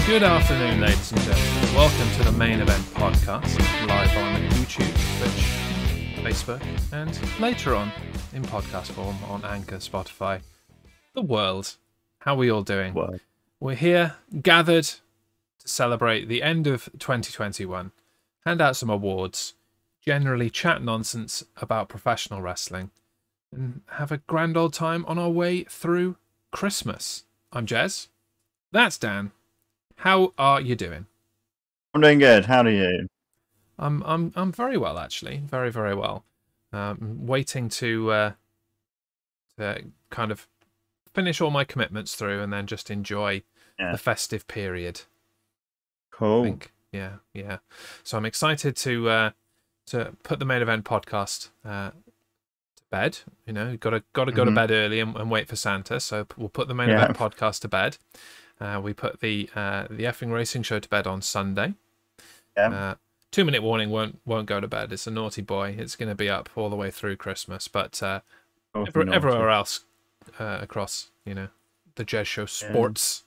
Good afternoon, ladies and gentlemen. Welcome to the Main Event Podcast, live on YouTube, Twitch, Facebook, and later on in podcast form on Anchor, Spotify, the world. How are we all doing? Well, We're here, gathered to celebrate the end of 2021, hand out some awards, generally chat nonsense about professional wrestling, and have a grand old time on our way through Christmas. I'm Jez. That's Dan. How are you doing? I'm doing good. How are you? I'm very well, actually. Very, very well. Waiting to kind of finish all my commitments through and then just enjoy the festive period. Cool. I think. Yeah. So I'm excited to put the Main Event Podcast to bed. You know, got to go to bed early and wait for Santa. So we'll put the Main Event Podcast to bed. We put the effing racing show to bed on Sunday. 2-minute warning won't go to bed. It's a naughty boy. It's going to be up all the way through Christmas, but everywhere else across, the Jez Show Sports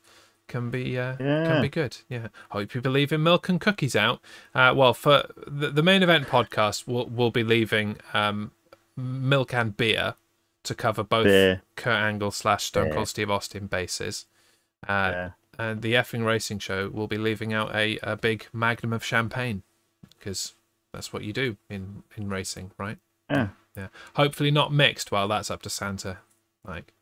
can be good. Yeah. Hope you believe in milk and cookies out. Well, for the Main Event Podcast, we'll be leaving milk and beer to cover both Kurt Angle / Stone Cold Steve Austin bases. And the effing racing show will be leaving out a big magnum of champagne, because that's what you do in racing, right? Yeah. Hopefully not mixed. Well, that's up to Santa. Like,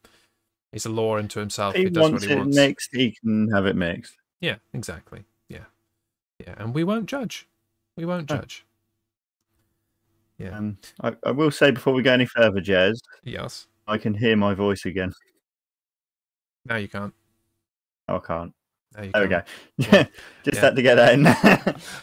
he's a law unto himself. He does what he wants. Mixed, he can have it mixed. Yeah, exactly. Yeah, and we won't judge. We won't judge. Yeah. I will say before we go any further, Jez. Yes. I can hear my voice again. No, you can't. Oh, I can't. There we go. Just had to get that in.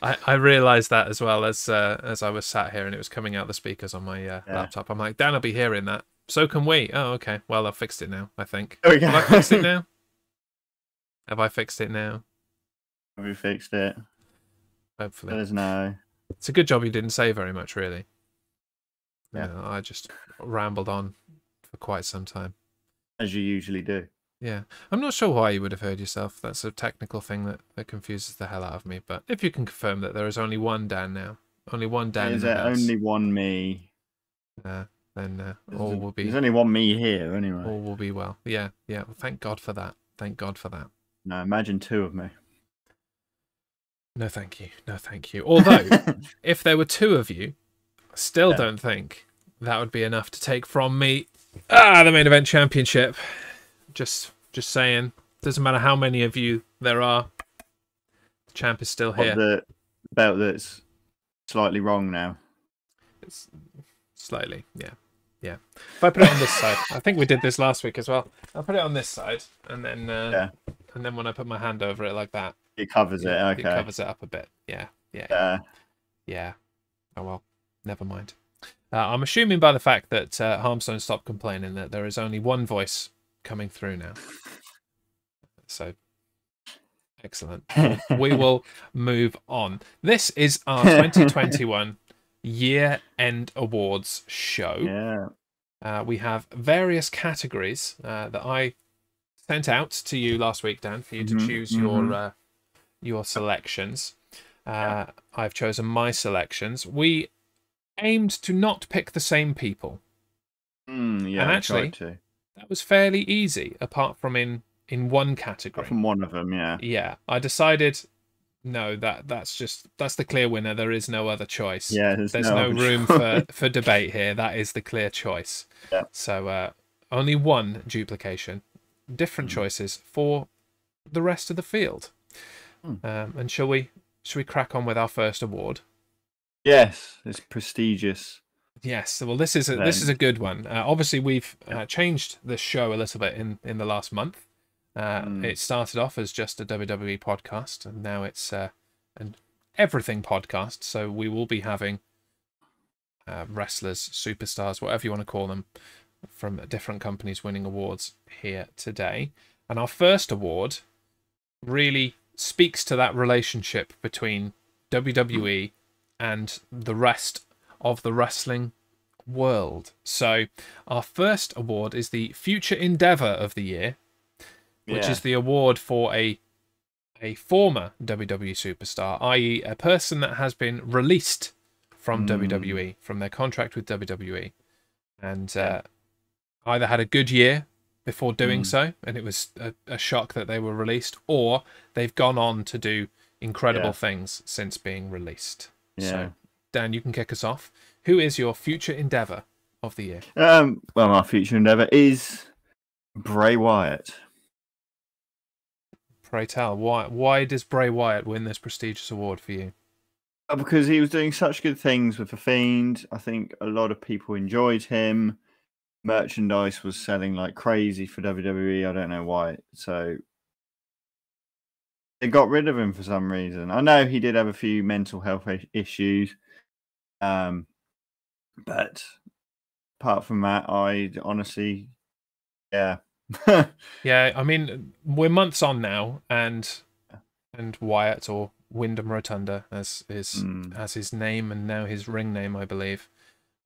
I realised that as well as I was sat here and it was coming out the speakers on my laptop. I'm like, Dan will be hearing that. So can we. Oh, okay. Well, I've fixed it now, I think. There we go. Have I fixed it now? Have I fixed it now? We fixed it. Hopefully. There's no. It's a good job you didn't say very much, really. Yeah. I just rambled on for quite some time. As you usually do. Yeah. I'm not sure why you would have heard yourself. That's a technical thing that confuses the hell out of me. But if you can confirm that there is only one Dan now, only one Dan in the house. Only one me? Then all will be... There's only one me here, anyway. All will be well. Yeah. Well, thank God for that. Thank God for that. No, imagine two of me. No, thank you. Although, if there were two of you, I still don't think that would be enough to take from me the Main Event Championship. Just saying. Doesn't matter how many of you there are. The champ is still here. The belt that's slightly wrong now. It's slightly, yeah. If I put it on this side, I think we did this last week as well. I'll put it on this side, and then when I put my hand over it like that, it covers it. Okay, it covers it up a bit. Yeah. Oh well, never mind. I'm assuming by the fact that Harmstone stopped complaining that there is only one voice coming through now. So excellent. We will move on. This is our 2021 year-end awards show. We have various categories that I sent out to you last week, Dan, for you to choose your selections. I've chosen my selections. We aimed to not pick the same people. And actually, that was fairly easy, apart from in one category. Apart from one of them, yeah. Yeah, I decided, no, that's the clear winner. There is no other choice. Yeah, there's no room for debate here. That is the clear choice. Yeah. So only one duplication, different choices for the rest of the field. And shall we crack on with our first award? Yes, it's prestigious. Yes, well, this is a good one. Obviously, we've changed the show a little bit in the last month. It started off as just a WWE podcast, and now it's an everything podcast. So we will be having wrestlers, superstars, whatever you want to call them, from different companies winning awards here today. And our first award really speaks to that relationship between WWE and the rest of the wrestling world. So our first award is the Future Endeavour of the Year, which is the award for a a former WWE superstar, i.e., a person that has been released from WWE, from their contract with WWE, and either had a good year before doing so, and it was a shock that they were released, or they've gone on to do incredible things since being released. So, Dan, you can kick us off. Who is your future endeavour of the year? Well, my future endeavour is Bray Wyatt. Pray tell, why does Bray Wyatt win this prestigious award for you? Because he was doing such good things with The Fiend. I think a lot of people enjoyed him. Merchandise was selling like crazy for WWE. I don't know why. So they got rid of him for some reason. I know he did have a few mental health issues. But apart from that, I honestly, yeah. Yeah, I mean, we're months on now, and Wyatt, or Wyndham Rotunda, as his name and now his ring name, I believe,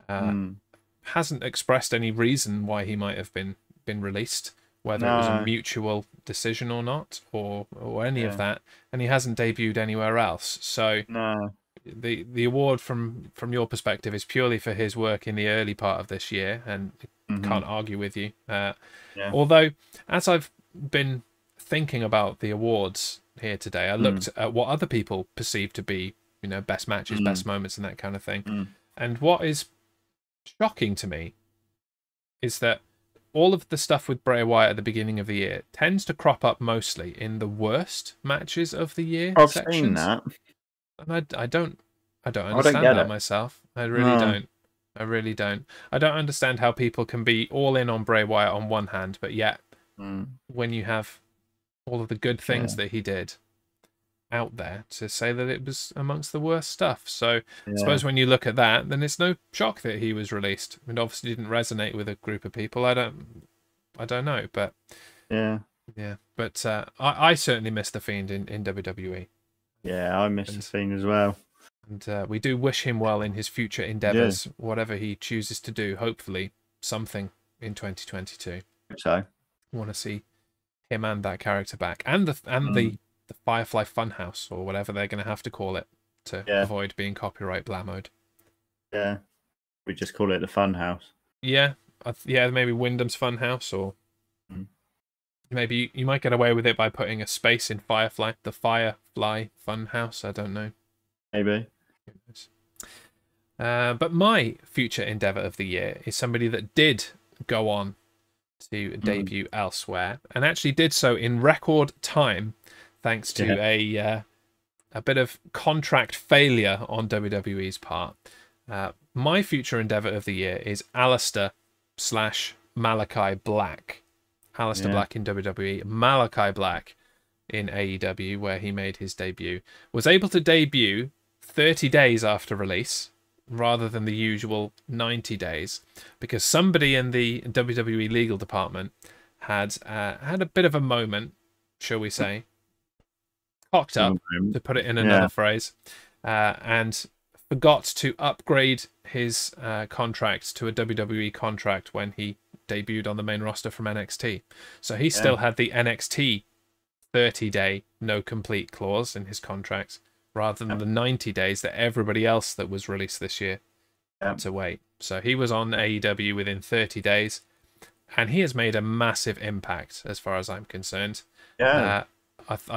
hasn't expressed any reason why he might have been released, whether it was a mutual decision or not, or any of that, and he hasn't debuted anywhere else. So the award from your perspective is purely for his work in the early part of this year, and can't argue with you. Although, as I've been thinking about the awards here today, I looked at what other people perceive to be, best matches, best moments, and that kind of thing. And what is shocking to me is that all of the stuff with Bray Wyatt at the beginning of the year tends to crop up mostly in the worst matches of the year sections. Seen that. And I don't understand that myself. I really don't. I really don't. I don't understand how people can be all in on Bray Wyatt on one hand, but yet when you have all of the good things that he did out there, to say that it was amongst the worst stuff. So I suppose when you look at that, then it's no shock that he was released. It obviously didn't resonate with a group of people. I don't know, but But I certainly miss the Fiend in WWE. Yeah, I miss the Fiend as well. And we do wish him well in his future endeavours, whatever he chooses to do. Hopefully, something in 2022. So, I want to see him and that character back, and the Firefly Funhouse, or whatever they're going to have to call it, to avoid being copyright blamoed. Yeah, we just call it the Funhouse. Yeah, maybe Wyndham's Funhouse, or maybe you might get away with it by putting a space in Firefly, the Firefly Funhouse. I don't know. Maybe. But my future endeavour of the year is somebody that did go on to debut elsewhere, and actually did so in record time, thanks to a bit of contract failure on WWE's part. My future endeavour of the year is Aleister / Malachi Black. Aleister Black in WWE, Malachi Black in AEW, where he made his debut. Was able to debut 30 days after release, rather than the usual 90 days, because somebody in the WWE legal department had a bit of a moment, shall we say, cocked up, to put it in another phrase, and forgot to upgrade his contract to a WWE contract when he debuted on the main roster from NXT. So he still had the NXT 30-day no complete clause in his contract, rather than the 90 days that everybody else that was released this year had to wait. So he was on AEW within 30 days, and he has made a massive impact as far as I'm concerned. I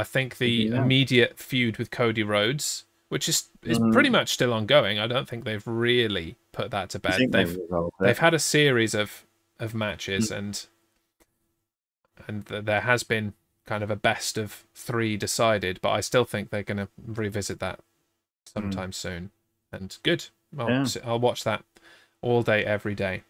think the immediate feud with Cody Rhodes, which is pretty much still ongoing. I don't think they've really put that to bed. They've had a series of matches, and there has been kind of a best of 3 decided, but I still think they're going to revisit that sometime soon. And good. I'll watch that all day, every day.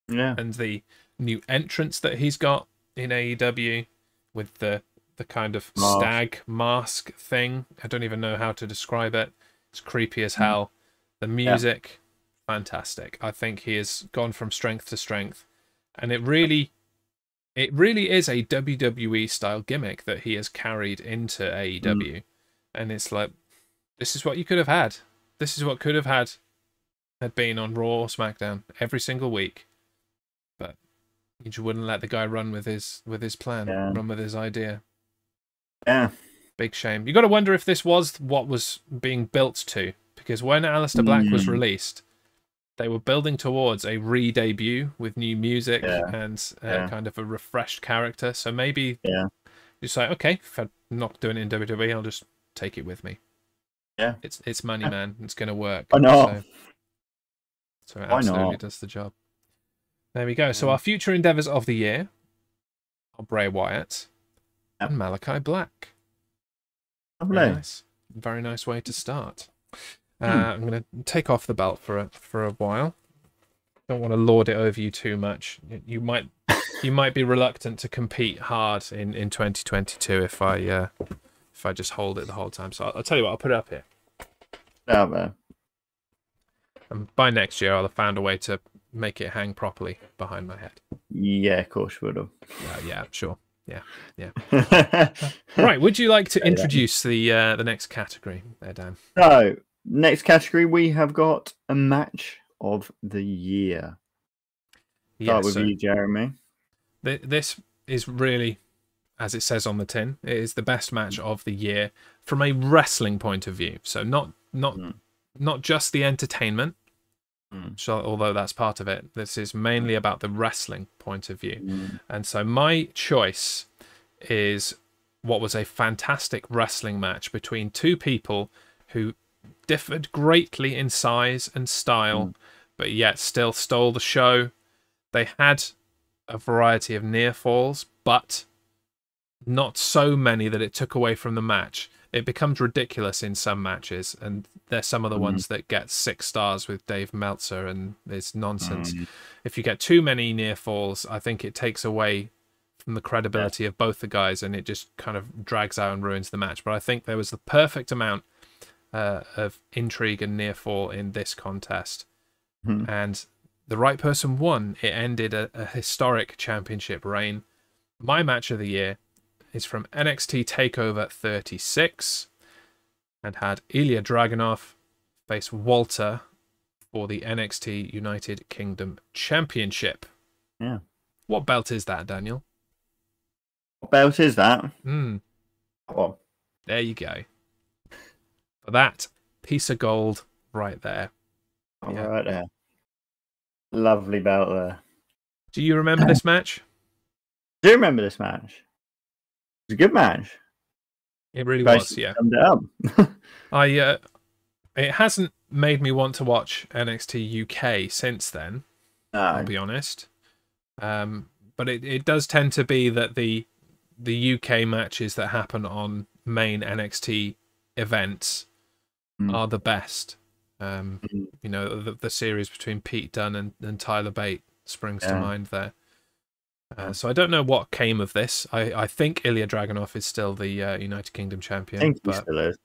Yeah. And the new entrance that he's got in AEW with the kind of stag mask thing. I don't even know how to describe it. It's creepy as hell. The music, fantastic. I think he has gone from strength to strength, and it really is a WWE style gimmick that he has carried into AEW. And it's like, this is what you could have had. This is what could have had been on Raw or SmackDown every single week. But you just wouldn't let the guy run with his plan, run with his idea. Yeah. Big shame. You got to wonder if this was what was being built to, because when Aleister Black was released, they were building towards a re-debut with new music and kind of a refreshed character. So maybe you say, okay, if I'm not doing it in WWE, I'll just take it with me. Yeah, it's money, man. It's going to work. Why not? So it absolutely does the job. There we go. So our future endeavors of the year are Bray Wyatt and Malachi Black. Very nice. Very nice way to start. I'm going to take off the belt for a while. Don't want to lord it over you too much. You might be reluctant to compete hard in 2022 if I just hold it the whole time. So I'll tell you what, I'll put it up here. Out there. And by next year, I'll have found a way to make it hang properly behind my head. Yeah, of course you would have. Yeah, sure. Yeah. Right, would you like to introduce the next category there, Dan? So, next category, we have got a match of the year. Start with you, Jeremy. This is really, as it says on the tin, it is the best match of the year from a wrestling point of view. So not just the entertainment, although that's part of it. This is mainly about the wrestling point of view. And so my choice is what was a fantastic wrestling match between two people who differed greatly in size and style, but yet still stole the show. They had a variety of near falls, but not so many that it took away from the match. It becomes ridiculous in some matches, and there's some of the ones that get 6 stars with Dave Meltzer, and it's nonsense. If you get too many near falls, I think it takes away from the credibility of both the guys, and it just kind of drags out and ruins the match. But I think there was the perfect amount of intrigue and near fall in this contest, and the right person won. It ended a historic championship reign. My match of the year is from NXT TakeOver 36 and had Ilya Dragunov face Walter for the NXT United Kingdom Championship. Yeah. What belt is that, Daniel? What belt is that? Oh. There you go. For that piece of gold right there. Right there. Lovely belt there. Do you remember this match? I do remember this match. It was a good match. It really was, yeah. Summed it up. It hasn't made me want to watch NXT UK since then. No. I'll be honest. But it does tend to be that the UK matches that happen on main NXT events are the best. You know, the series between Pete Dunne and Tyler Bate springs to mind there. So I don't know what came of this. I think Ilya Dragunov is still the United Kingdom champion. I think he still is.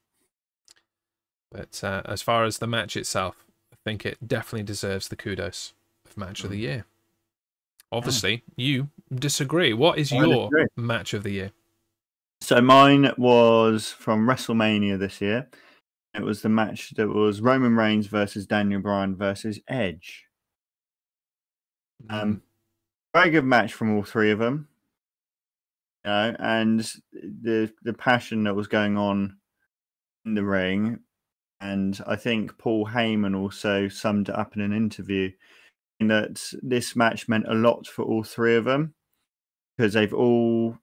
But as far as the match itself, I think it definitely deserves the kudos of match of the year. Obviously, you disagree. What is your match of the year? So mine was from WrestleMania this year. It was the match that was Roman Reigns versus Daniel Bryan versus Edge. Very good match from all three of them. You know, and the passion that was going on in the ring. And I think Paul Heyman also summed it up in an interview in that this match meant a lot for all three of them because they've all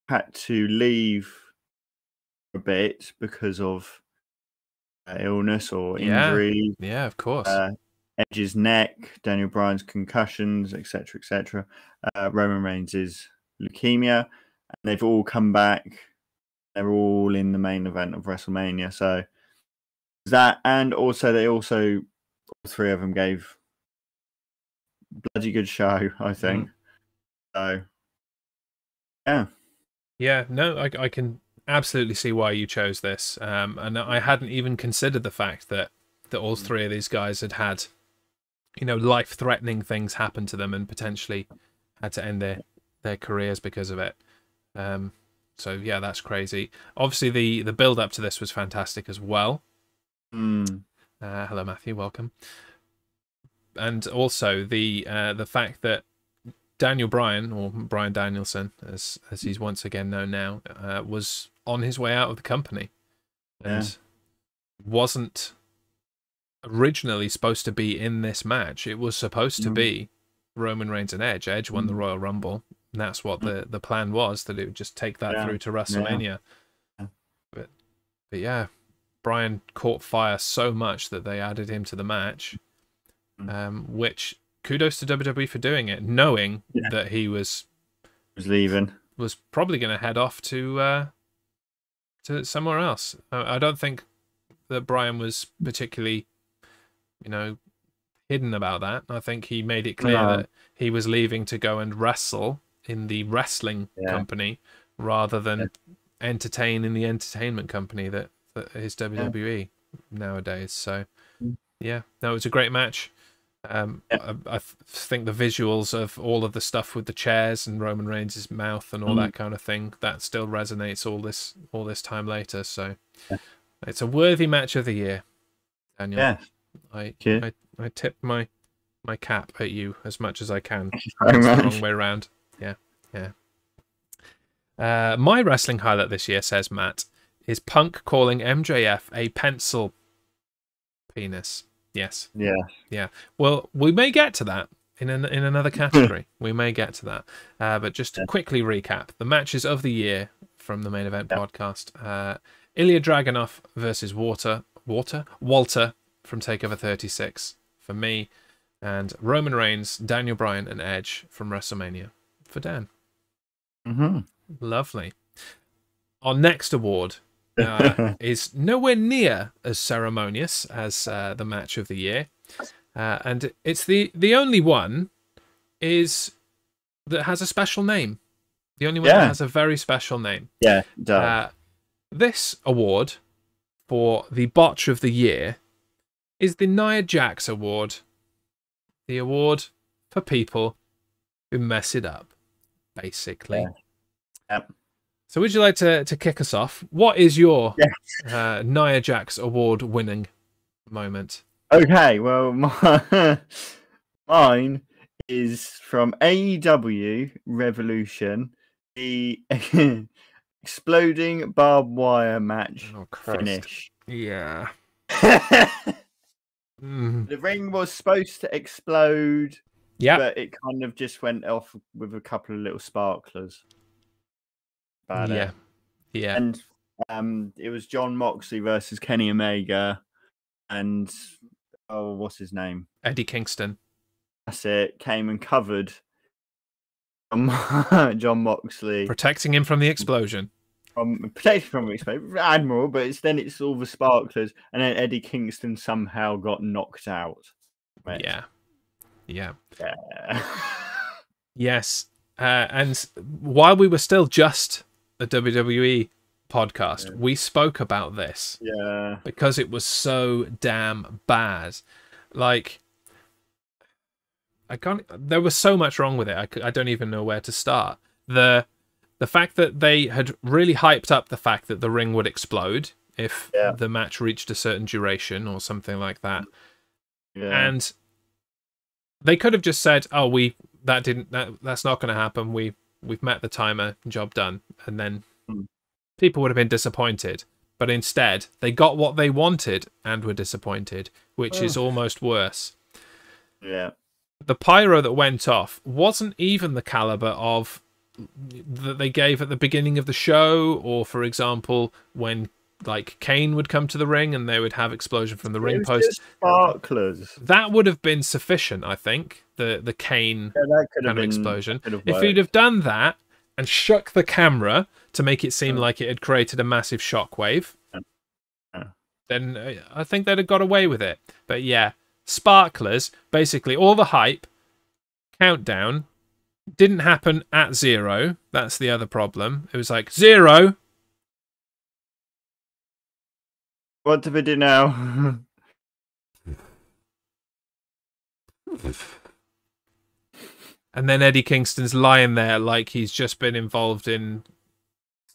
had to leave a bit because of illness or injury. Yeah, of course. Edge's neck, Daniel Bryan's concussions, etc., etc. Roman Reigns' leukemia. And they've all come back. They're all in the main event of WrestleMania. So that, and also all three of them gave bloody good show, I think. So yeah, no, I can absolutely see why you chose this, and I hadn't even considered the fact that all three of these guys had you know, life-threatening things happen to them and potentially had to end their careers because of it. So yeah, that's crazy. Obviously the build up to this was fantastic as well. Hello Matthew, welcome. And also the fact that Daniel Bryan, or Bryan Danielson as he's once again known now, was on his way out of the company, and wasn't originally supposed to be in this match. It was supposed to be Roman Reigns and Edge. Edge won the Royal Rumble, and that's what the plan was, that it would just take that through to WrestleMania. But yeah, Bryan caught fire so much that they added him to the match, which kudos to WWE for doing it, knowing that he was probably going to head off to somewhere else. I don't think that Bryan was particularly, hidden about that. I think he made it clear that he was leaving to go and wrestle in the wrestling company rather than entertain in the entertainment company that is WWE nowadays. So yeah, that was a great match. I think the visuals of all of the stuff with the chairs and Roman Reigns' mouth and all that kind of thing, that still resonates all this time later. So it's a worthy match of the year, Daniel. Yeah. I tip my cap at you as much as I can. It's Very the much. wrong way around. Yeah. My wrestling highlight this year, says Matt, is Punk calling MJF a pencil penis. Yes. Yeah. Well, we may get to that in another category. We may get to that. But just to quickly recap the matches of the year from the Main Event podcast: Ilya Dragunov versus Walter from TakeOver 36 for me, and Roman Reigns, Daniel Bryan, and Edge from WrestleMania for Dan. Lovely. Our next award is nowhere near as ceremonious as the match of the year, and it's the only one that has a special name. The only one that has a very special name. Yeah, it does. This award for the botch of the year is the Nia Jax Award. The award for people who mess it up, basically. So would you like to kick us off? What is your Nia Jax Award winning moment? Okay, well, mine is from AEW Revolution, the exploding barbed wire match finish. Yeah. The ring was supposed to explode, but it kind of just went off with a couple of little sparklers. Yeah. And it was John Moxley versus Kenny Omega, and what's his name? Eddie Kingston. That's it. Came and covered John Moxley, protecting him from the explosion. Protected from the explosion, Admiral, but it's all the sparklers, and then Eddie Kingston somehow got knocked out. Yeah. Yes. And while we were still just a WWE podcast, we spoke about this. Yeah. Because it was so damn bad. Like, there was so much wrong with it. I don't even know where to start. The fact that they had really hyped up the fact that the ring would explode if the match reached a certain duration or something like that. Yeah. And they could have just said, that's not going to happen. We've met the timer, job done. And then people would have been disappointed. But instead, they got what they wanted and were disappointed, which is almost worse. Yeah. The pyro that went off wasn't even the caliber of that they gave at the beginning of the show, or for example, when like Kane would come to the ring and they would have explosion from the ring post. Just sparklers. That would have been sufficient, I think. The Kane that could kind have of explosion. If he'd have done that and shook the camera to make it seem like it had created a massive shockwave, then I think they'd have got away with it. But yeah, sparklers, basically all the hype, countdown, didn't happen at 0. That's the other problem. It was like 0. What do we do now? And then Eddie Kingston's lying there like he's just been involved in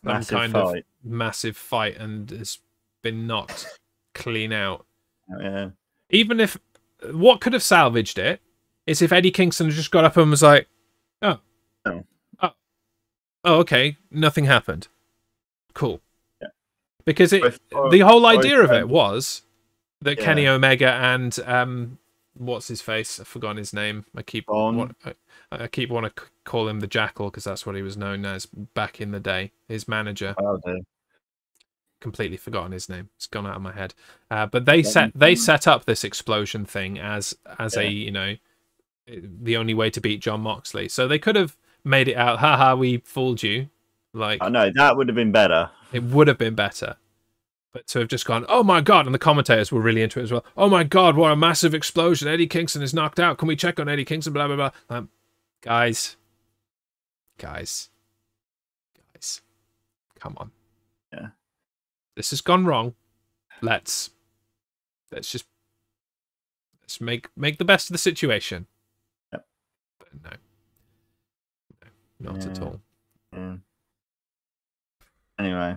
some kind of massive fight and has been knocked clean out. Yeah. Even if what could have salvaged it is if Eddie Kingston just got up and was like, oh, okay, nothing happened. Cool. because the whole idea of it was that Kenny Omega and what's his face? I've forgotten his name. I keep want to call him the Jackal because that's what he was known as back in the day. His manager. Completely forgotten his name. It's gone out of my head. But they set up this explosion thing as a the only way to beat Jon Moxley. So they could have made it out. Haha, we fooled you. Like, I know that would have been better. It would have been better. But to have just gone, oh my god, and the commentators were really into it as well. Oh my god, what a massive explosion! Eddie Kingston is knocked out. Can we check on Eddie Kingston? Blah blah blah. Guys, come on. Yeah, this has gone wrong. Let's make the best of the situation. Yep. But no, not at all. Yeah. Anyway.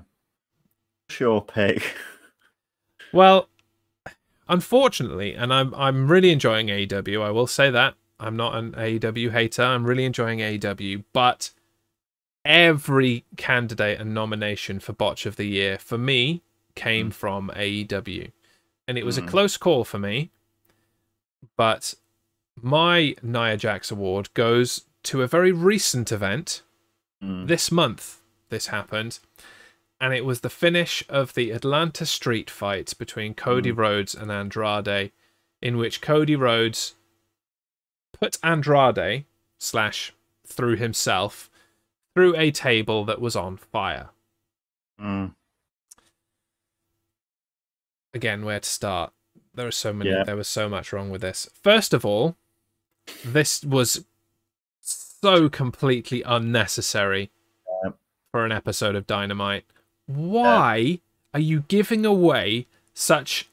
Sure pick. Well, unfortunately, and I'm really enjoying AEW. I will say that I'm not an AEW hater. I'm really enjoying AEW, but every candidate and nomination for Botch of the Year for me came from AEW, and it was a close call for me. But my Nia Jax award goes to a very recent event. This month, this happened. And it was the finish of the Atlanta Street fight between Cody Rhodes and Andrade, in which Cody Rhodes put Andrade / threw himself through a table that was on fire. Again, where to start? There are so many. Yeah. There was so much wrong with this. First of all, this was so completely unnecessary for an episode of Dynamite. Why are you giving away such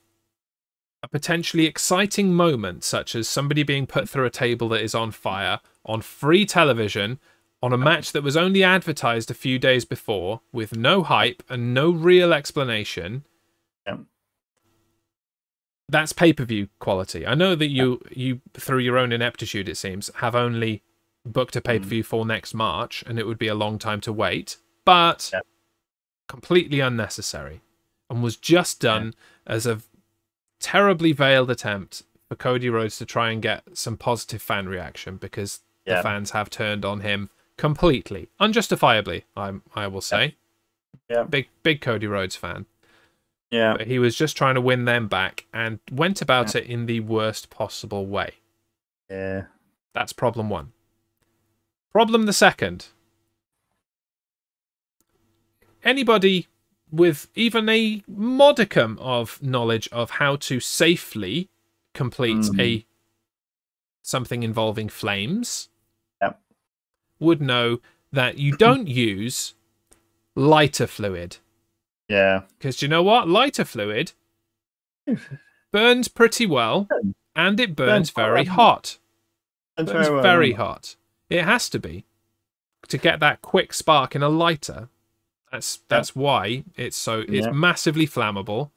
a potentially exciting moment, such as somebody being put through a table that is on fire, on free television, on a match that was only advertised a few days before, with no hype and no real explanation? That's pay-per-view quality. I know that you, through your own ineptitude, it seems, have only booked a pay-per-view for next March, and it would be a long time to wait, but completely unnecessary, and was just done as a terribly veiled attempt for Cody Rhodes to try and get some positive fan reaction, because the fans have turned on him completely, unjustifiably, I will say. Big Cody Rhodes fan. But he was just trying to win them back and went about it in the worst possible way. That's problem one. Problem the second. Anybody with even a modicum of knowledge of how to safely complete something involving flames would know that you don't use lighter fluid. Because you know what? Lighter fluid burns pretty well, and it burns very hot. Burns very hot. It has to be to get that quick spark in a lighter. That's why it's massively flammable.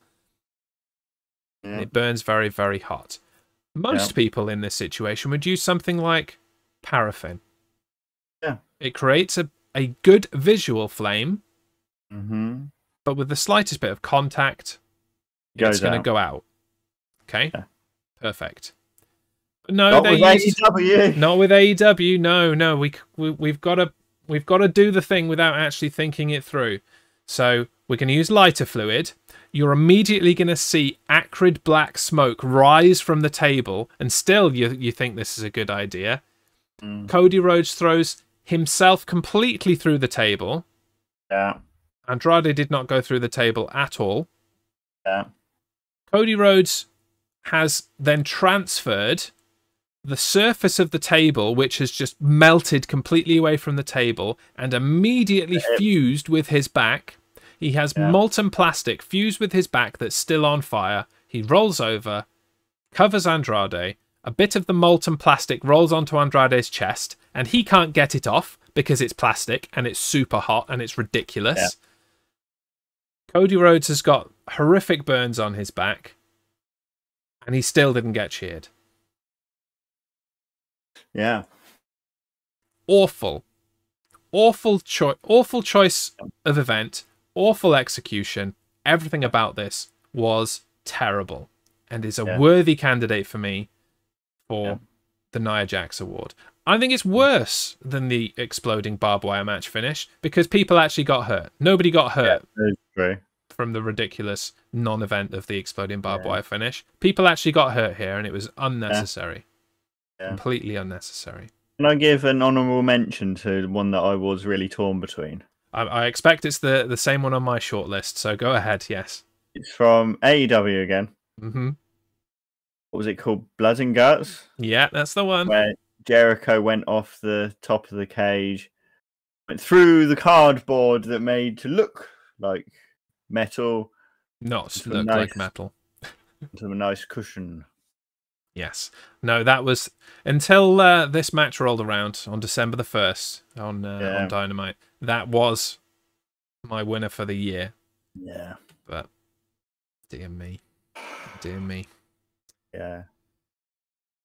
It burns very, very hot. Most people in this situation would use something like paraffin. It creates a good visual flame, but with the slightest bit of contact, it's going to go out. Okay? Perfect. But no, not with AEW. Not with AEW. No. We've got to do the thing without actually thinking it through. So we're going to use lighter fluid. You're immediately going to see acrid black smoke rise from the table, and still you think this is a good idea. Cody Rhodes throws himself completely through the table. Andrade did not go through the table at all. Cody Rhodes has then transferred the surface of the table, which has just melted completely away from the table and immediately fused with his back. He has molten plastic fused with his back that's still on fire. He rolls over, covers Andrade. A bit of the molten plastic rolls onto Andrade's chest, and he can't get it off because it's plastic and it's super hot and it's ridiculous. Cody Rhodes has got horrific burns on his back, and he still didn't get cheered. Awful choice of event, awful execution, everything about this was terrible and is a Yeah. worthy candidate for me for Yeah. the Nia Jax award. I think it's worse than the exploding barbed wire match finish because people actually got hurt. Nobody got hurt That's true. from the ridiculous non-event of the exploding barbed Yeah. wire finish. People actually got hurt here, and it was unnecessary. Yeah. Completely unnecessary. Can I give an honourable mention to one that I was really torn between? I expect it's the same one on my shortlist, so go ahead, yes. It's from AEW again. Mm-hmm. What was it called? Blood and Guts? Yeah, that's the one. Where Jericho went off the top of the cage, went through the cardboard that made to look like metal Not a look nice- like metal. to a nice cushion. Yes. No, that was until this match rolled around on December the 1st on Dynamite. That was my winner for the year. Yeah. But dear me. Dear me. Yeah.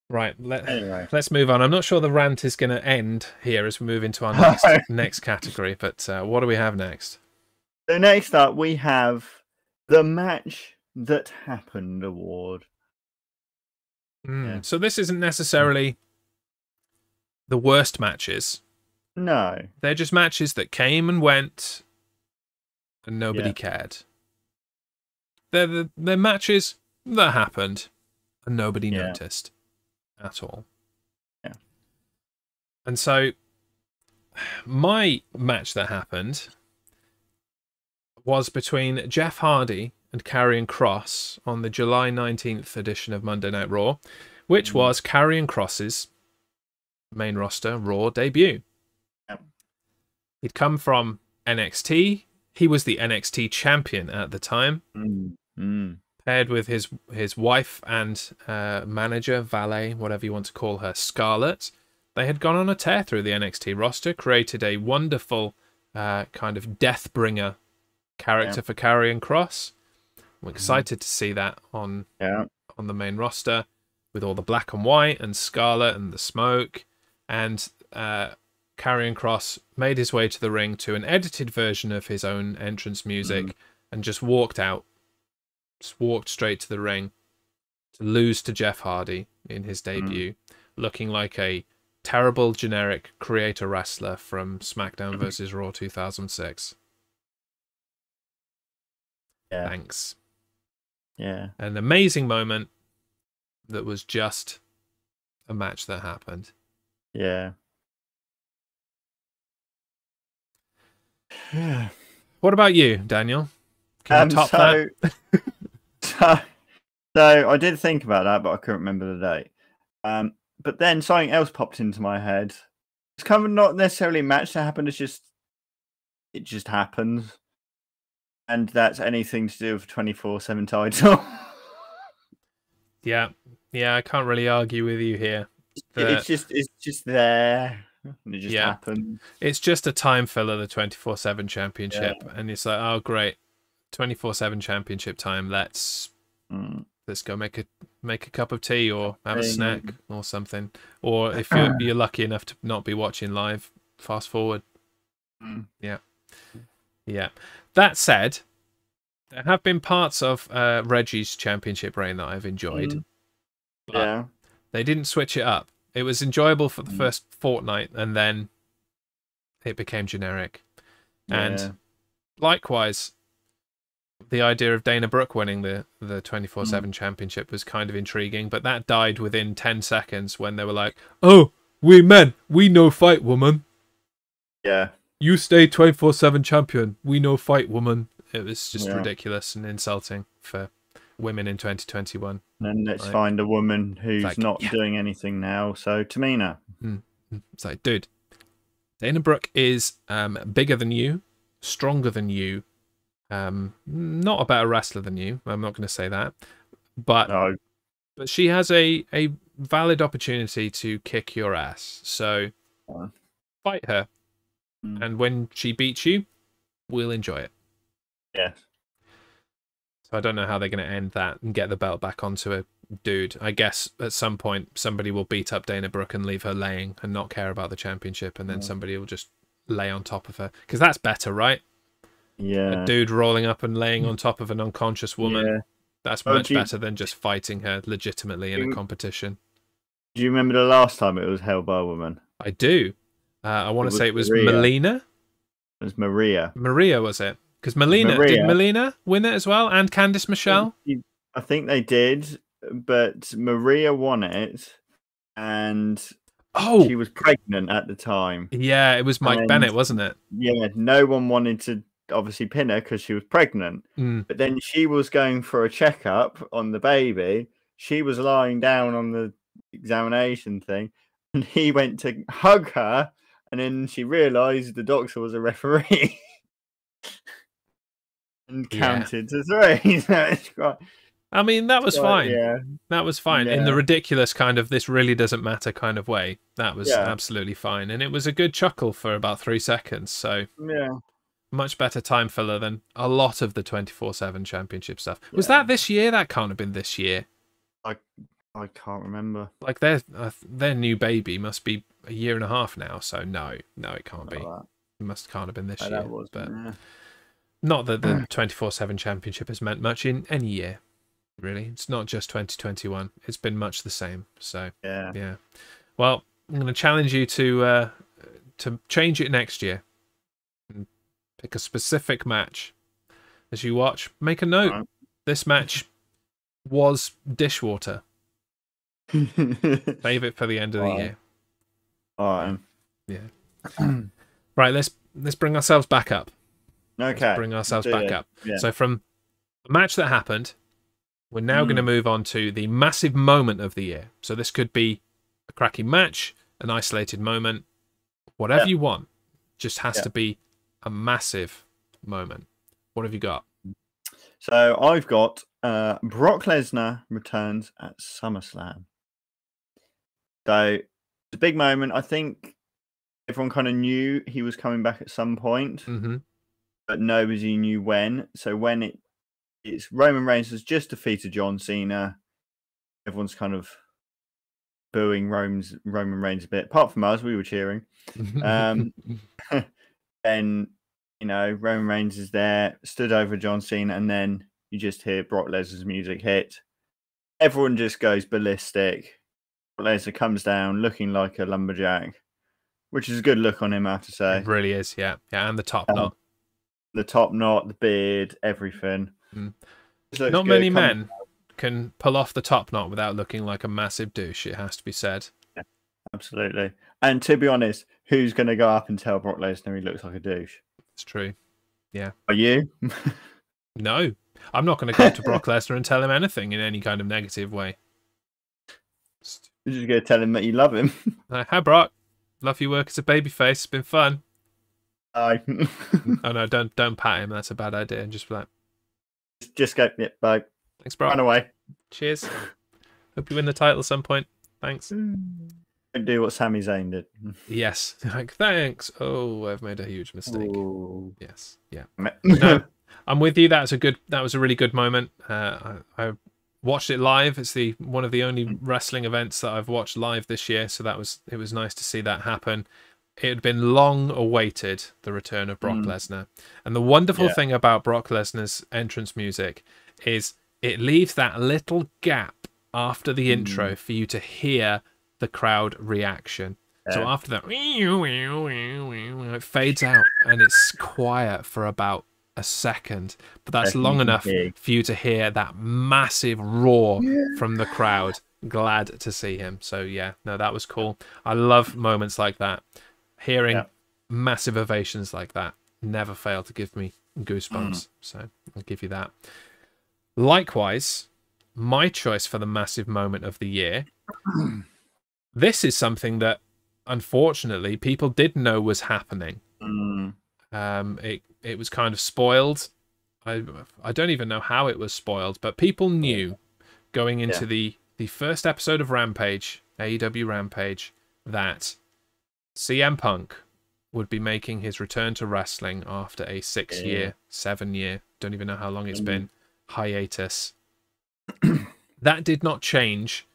Right, Anyway. let's move on. I'm not sure the rant is going to end here as we move into our next category, but what do we have next? So next up we have the match that happened award. Yeah. So this isn't necessarily the worst matches. No. They're just matches that came and went and nobody cared. They're matches that happened and nobody noticed at all. Yeah. And so my match that happened was between Jeff Hardy and Karrion Kross on the July 19th edition of Monday Night Raw, which was Karrion Kross's main roster Raw debut. Yep. He'd come from NXT. He was the NXT champion at the time, paired with his wife and manager, valet, whatever you want to call her, Scarlett. They had gone on a tear through the NXT roster, created a wonderful kind of Deathbringer character for Karrion Kross. I'm excited to see that on the main roster with all the black and white and Scarlet and the smoke. And Karrion Kross made his way to the ring to an edited version of his own entrance music and just walked out. Just walked straight to the ring to lose to Jeff Hardy in his debut, looking like a terrible generic creator wrestler from SmackDown vs. Raw 2006. Yeah. Thanks. Yeah. An amazing moment that was just a match that happened. Yeah. Yeah. What about you, Daniel? Can you top that? So I did think about that, but I couldn't remember the date. But then something else popped into my head. It's kind of not necessarily a match that happened. It just happens, and that's anything to do with 24/7 title. Yeah, I can't really argue with you here. It's just there. And it just happened. It's just a time filler, the 24/7 championship, and it's like, oh great, 24/7 championship time. Let's go make a cup of tea or have a snack or something. Or if you're lucky enough to not be watching live, fast forward. Yeah. That said, there have been parts of Reggie's championship reign that I've enjoyed. But they didn't switch it up. It was enjoyable for the first fortnight, and then it became generic. And likewise, the idea of Dana Brooke winning the 24/7 championship was kind of intriguing, but that died within 10 seconds when they were like, "Oh, we men, we know fight, woman. Yeah. You stay 24/7 champion. We know fight, woman." It was just ridiculous and insulting for women in 2021. And let's find a woman who's not doing anything now. So Tamina. It's like, dude, Dana Brooke is bigger than you, stronger than you, not a better wrestler than you. I'm not going to say that, but she has a valid opportunity to kick your ass. So fight her, and when she beats you, we'll enjoy it. Yes. So I don't know how they're going to end that and get the belt back onto a dude. I guess at some point somebody will beat up Dana Brooke and leave her laying and not care about the championship, and then somebody will just lay on top of her, because that's better, right? A dude rolling up and laying on top of an unconscious woman. Yeah. That's much better than just fighting her legitimately in a competition. Do you remember the last time it was held by a woman? I do. I want to say it was Melina. It was Maria. Maria, was it? Because did Melina win it as well? And Candice Michelle? I think they did, but Maria won it, and she was pregnant at the time. Yeah, it was Mike Bennett, wasn't it? Yeah, no one wanted to obviously pin her because she was pregnant. But then she was going for a checkup on the baby. She was lying down on the examination thing, and he went to hug her, and then she realised the doctor was a referee and counted to 3. So it's quite, I mean, that was fine. Yeah, that was fine in the ridiculous kind of this really doesn't matter kind of way. That was absolutely fine, and it was a good chuckle for about 3 seconds. So much better time filler than a lot of the 24/7 championship stuff. Was that this year? That can't have been this year. I can't remember. Like their new baby must be a year and a half now. So no, it can't be. It can't have been this year. But not that the 24/7 championship has meant much in any year. Really, it's not just 2021. It's been much the same. So yeah. Well, I'm going to challenge you to change it next year and pick a specific match as you watch. Make a note. Right. This match was dishwater. Save it for the end of the year. All right. Yeah. Right. Let's bring ourselves back up. Okay. Let's bring ourselves back up. Yeah. So from a match that happened, we're now going to move on to the massive moment of the year. So this could be a cracking match, an isolated moment, whatever you want. Just has to be a massive moment. What have you got? So I've got Brock Lesnar returns at SummerSlam. So it's a big moment. I think everyone kind of knew he was coming back at some point, but nobody knew when. So when it's Roman Reigns has just defeated John Cena, everyone's kind of booing Roman Reigns a bit. Apart from us, we were cheering. Then Roman Reigns is there, stood over John Cena, and then you just hear Brock Lesnar's music hit. Everyone just goes ballistic. Brock Lesnar comes down looking like a lumberjack, which is a good look on him, I have to say. It really is, yeah. And the top knot. The top knot, the beard, everything. Not many men can pull off the top knot without looking like a massive douche, it has to be said. Yeah, absolutely. And to be honest, who's going to go up and tell Brock Lesnar he looks like a douche? It's true. Yeah. Are you? No. I'm not going to go up to Brock Lesnar and tell him anything in any kind of negative way. You're just going to tell him that you love him. Hi, Brock. Love your work as a babyface. It's been fun. Bye. Oh, no, don't pat him. That's a bad idea. And just like... Just go, bye. Thanks, Brock. Run away. Cheers. Hope you win the title at some point. Thanks. Don't do what Sami Zayn did. Yes. Like, thanks. Oh, I've made a huge mistake. Ooh. Yes. Yeah. No, I'm with you. That was a really good moment. I watched it live. It's one of the only wrestling events that I've watched live this year, so it was nice to see that happen. It had been long awaited, the return of Brock Lesnar. And the wonderful thing about Brock Lesnar's entrance music is it leaves that little gap after the intro for you to hear the crowd reaction. So after that, it fades out and it's quiet for about a second. But that's long enough for you to hear that massive roar from the crowd. Glad to see him. So yeah, no, that was cool. I love moments like that. Hearing massive ovations like that never fail to give me goosebumps. So I'll give you that. Likewise, my choice for the massive moment of the year. This is something that, unfortunately, people did know was happening. It was kind of spoiled. I don't even know how it was spoiled, but people knew going into the first episode of Rampage, AEW Rampage, that CM Punk would be making his return to wrestling after a 6-year, 7-year, don't even know how long it's been, hiatus. That did not change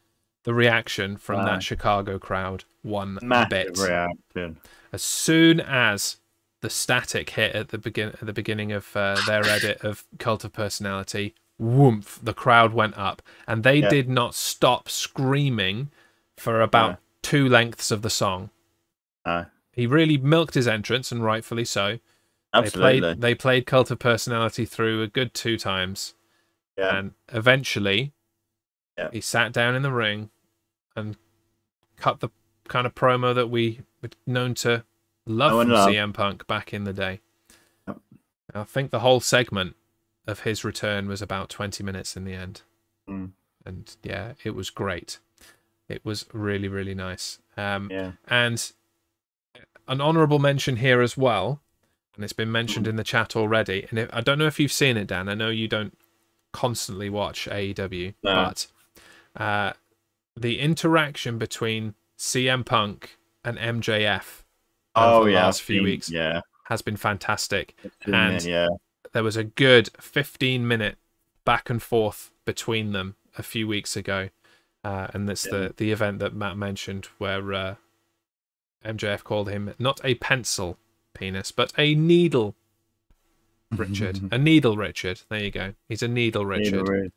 the reaction from that Chicago crowd one bit. Reaction. As soon as the static hit at the beginning of their edit of Cult of Personality, whoomph, the crowd went up, and they did not stop screaming for about 2 lengths of the song. He really milked his entrance, and rightfully so. Absolutely. They played Cult of Personality through a good 2 times. Yeah. And eventually, he sat down in the ring and cut the kind of promo that we were known to love from CM Punk back in the day. Yep. I think the whole segment of his return was about 20 minutes in the end. Mm. And yeah, it was great. It was really, really nice. And an honourable mention here as well, and it's been mentioned in the chat already, and I don't know if you've seen it, Dan. I know you don't constantly watch AEW, but the interaction between CM Punk and MJF over the last few weeks has been fantastic. And there was a good 15-minute back and forth between them a few weeks ago. And that's the event that Matt mentioned where MJF called him not a pencil penis, but a needle Richard. A needle Richard. There you go. He's a needle Richard.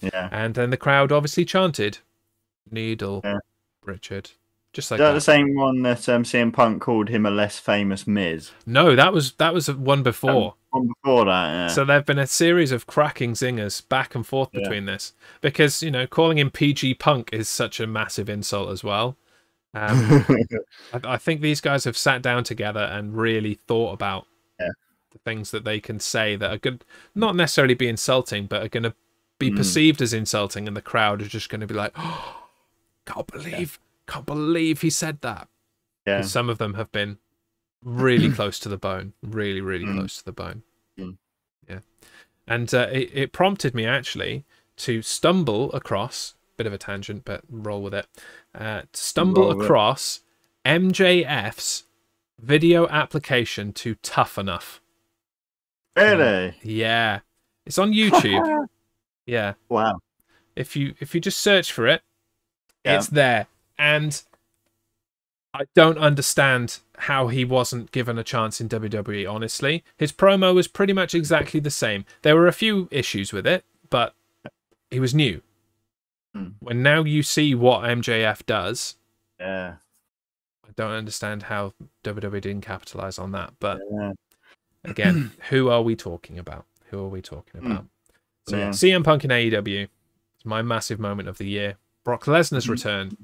Yeah. And then the crowd obviously chanted, Needle Richard. Just like Is that that. the same one that CM Punk called him a less famous Miz? No, that was one before. One before that, yeah. So there have been a series of cracking zingers back and forth between this. Because, calling him PG Punk is such a massive insult as well. I think these guys have sat down together and really thought about the things that they can say that are good, not necessarily be insulting, but are going to be perceived as insulting, and the crowd are just going to be like, oh, can't believe he said that. Yeah. Some of them have been really close to the bone, really, really close to the bone. Yeah. And it prompted me actually to stumble across, bit of a tangent, but roll with it, to stumble across MJF's video application to Tough Enough. Really? Yeah. It's on YouTube. Yeah. Wow. If you just search for it, it's there. And I don't understand how he wasn't given a chance in WWE, honestly. His promo was pretty much exactly the same. There were a few issues with it, but he was new. When now you see what MJF does, I don't understand how WWE didn't capitalize on that. But again, who are we talking about? Who are we talking about? So CM Punk in AEW is my massive moment of the year. Brock Lesnar's return,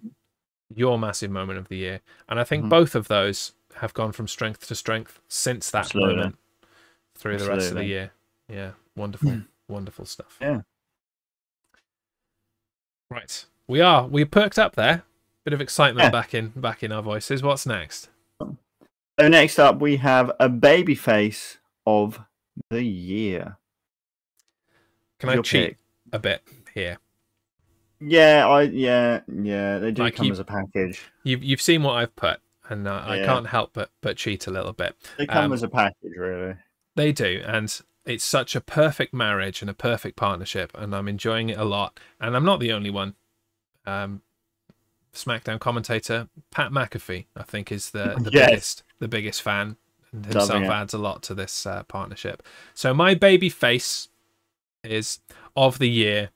your massive moment of the year. And I think both of those have gone from strength to strength since that moment through the rest of the year. Yeah, wonderful, wonderful stuff. Yeah. Right, we perked up there. Bit of excitement back in our voices. What's next? So next up, we have a babyface of the year. Can I cheat a bit here? Yeah, they do come as a package. You've seen what I've put, and I can't help but cheat a little bit. They come as a package, really. They do, and it's such a perfect marriage and a perfect partnership, and I'm enjoying it a lot. And I'm not the only one. SmackDown commentator Pat McAfee, I think, is the biggest fan, and himself adds a lot to this partnership. So my baby face is of the year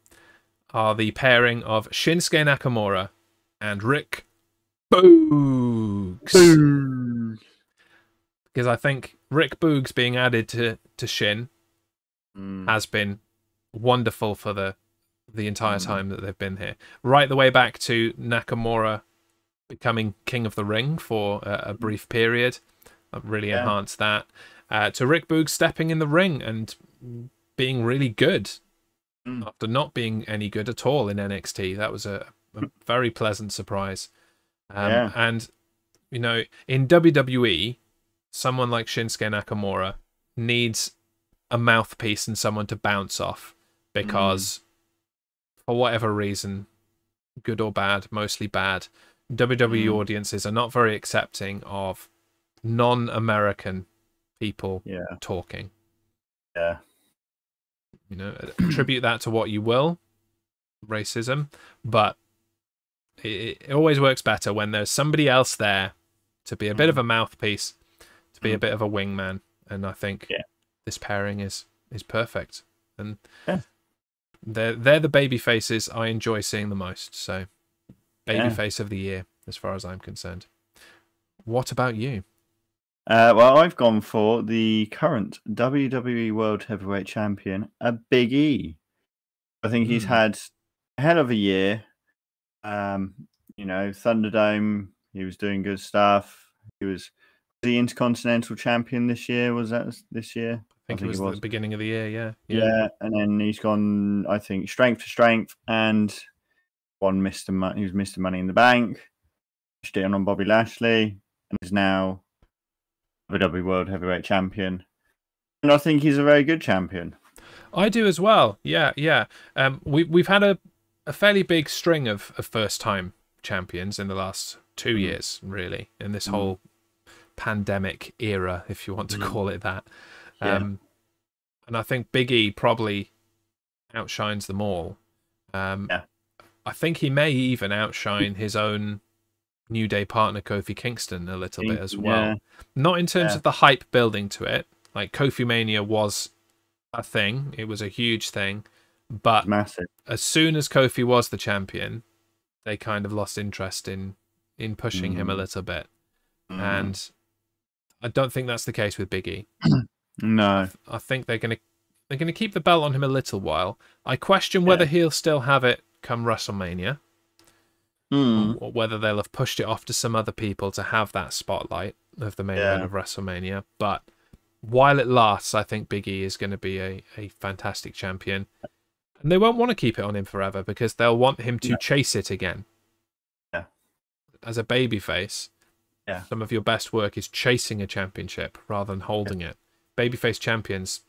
are the pairing of Shinsuke Nakamura and Rick Boogs. Because I think Rick Boogs being added to Shin has been wonderful for the entire time that they've been here. Right the way back to Nakamura becoming King of the Ring for a brief period. That really enhanced that. To Rick Boogs stepping in the ring and being really good after not being any good at all in NXT. That was a very pleasant surprise. And, in WWE, someone like Shinsuke Nakamura needs a mouthpiece and someone to bounce off because, for whatever reason, good or bad, mostly bad, WWE audiences are not very accepting of non-American people talking. Yeah. Attribute that to what you will, racism, but it always works better when there's somebody else there to be a bit of a mouthpiece, to be a bit of a wingman, and I think this pairing is perfect. And they're the baby faces I enjoy seeing the most. So baby face of the year, as far as I'm concerned. What about you? Well, I've gone for the current WWE World Heavyweight Champion, Big E. I think he's had a hell of a year. You know, Thunderdome, he was doing good stuff. He was the Intercontinental Champion this year. Was that this year? I think it was the beginning of the year, yeah. And then he's gone, I think, strength to strength and won Mr. Money. He was Mr. Money in the Bank. Pushed it on Bobby Lashley and is now WWE World Heavyweight Champion. And I think he's a very good champion. I do as well. Yeah. We've had a fairly big string of first-time champions in the last 2 years, really, in this whole pandemic era, if you want to call it that. And I think Big E probably outshines them all. I think he may even outshine his own New Day partner Kofi Kingston a little bit as well. Not in terms of the hype building to it. Like, Kofi Mania was a thing. It was a huge thing. But massive. As soon as Kofi was the champion, they kind of lost interest in pushing him a little bit. And I don't think that's the case with Big E. No. I think they're gonna keep the belt on him a little while. I question whether he'll still have it come WrestleMania. Or whether they'll have pushed it off to some other people to have that spotlight of the main event of WrestleMania. But while it lasts, I think Big E is going to be a fantastic champion. And they won't want to keep it on him forever because they'll want him to chase it again. Yeah. As a babyface, some of your best work is chasing a championship rather than holding it. Babyface champions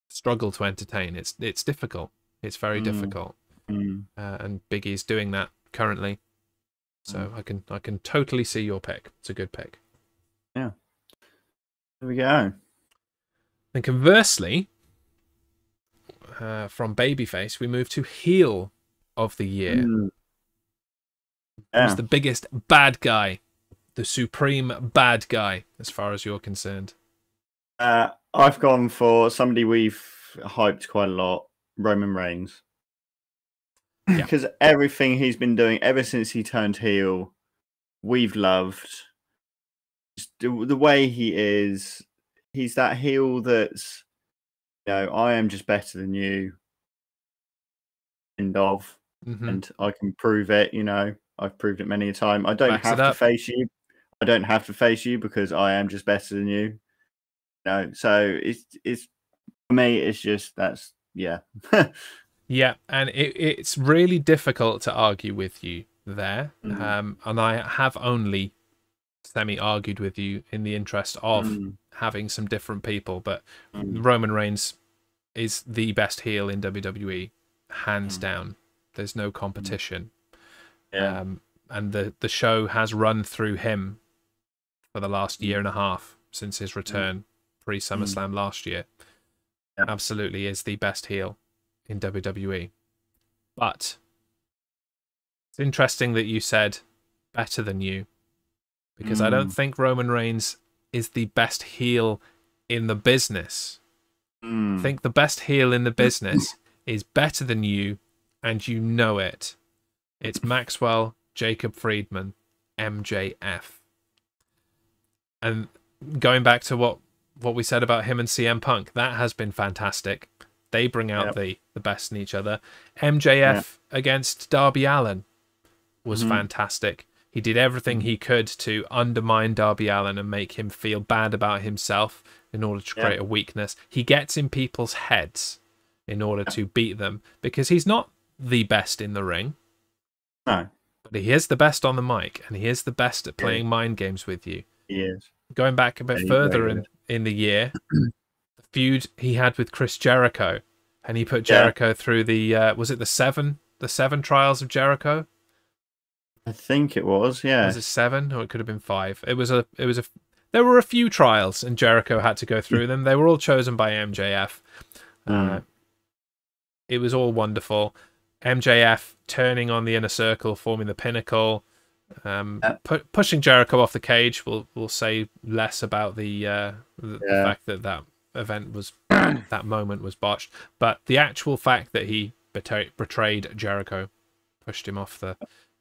struggle to entertain. It's difficult. It's very difficult. And Big E's doing that currently. So I can totally see your pick. It's a good pick. Yeah. There we go. And conversely, from babyface, we move to heel of the year. Who's the biggest bad guy? The supreme bad guy, as far as you're concerned. I've gone for somebody we've hyped quite a lot, Roman Reigns. Because everything he's been doing ever since he turned heel, we've loved. Just the way he is, he's that heel that's, you know, I am just better than you. End of. And I can prove it, you know. I've proved it many a time. I don't have to face you. I don't have to face you because I am just better than you. You know, so it's for me, it's just that's Yeah, and it's really difficult to argue with you there. And I have only semi-argued with you in the interest of having some different people, but Roman Reigns is the best heel in WWE, hands down. There's no competition. And the show has run through him for the last year and a half since his return pre-SummerSlam last year. Absolutely is the best heel in WWE. But it's interesting that you said better than you, because I don't think Roman Reigns is the best heel in the business. I think the best heel in the business is better than you, and you know it. It's Maxwell Jacob Friedman, MJF. And going back to what we said about him and CM Punk, that has been fantastic. They bring out the best in each other. MJF against Darby Allin was fantastic. He did everything he could to undermine Darby Allin and make him feel bad about himself in order to create a weakness. He gets in people's heads in order to beat them because he's not the best in the ring. No. But he is the best on the mic, and he is the best at playing mind games with you. He is. Going back a bit further in the year, the feud he had with Chris Jericho, and he put Jericho through the was it the seven trials of Jericho? I think it was, Was it 7 or it could have been 5? There were a few trials, and Jericho had to go through them. They were all chosen by MJF. It was all wonderful. MJF turning on the Inner Circle, forming the Pinnacle, Pushing Jericho off the cage will say less about the fact that event was that moment was botched, but the actual fact that he betrayed Jericho, pushed him off the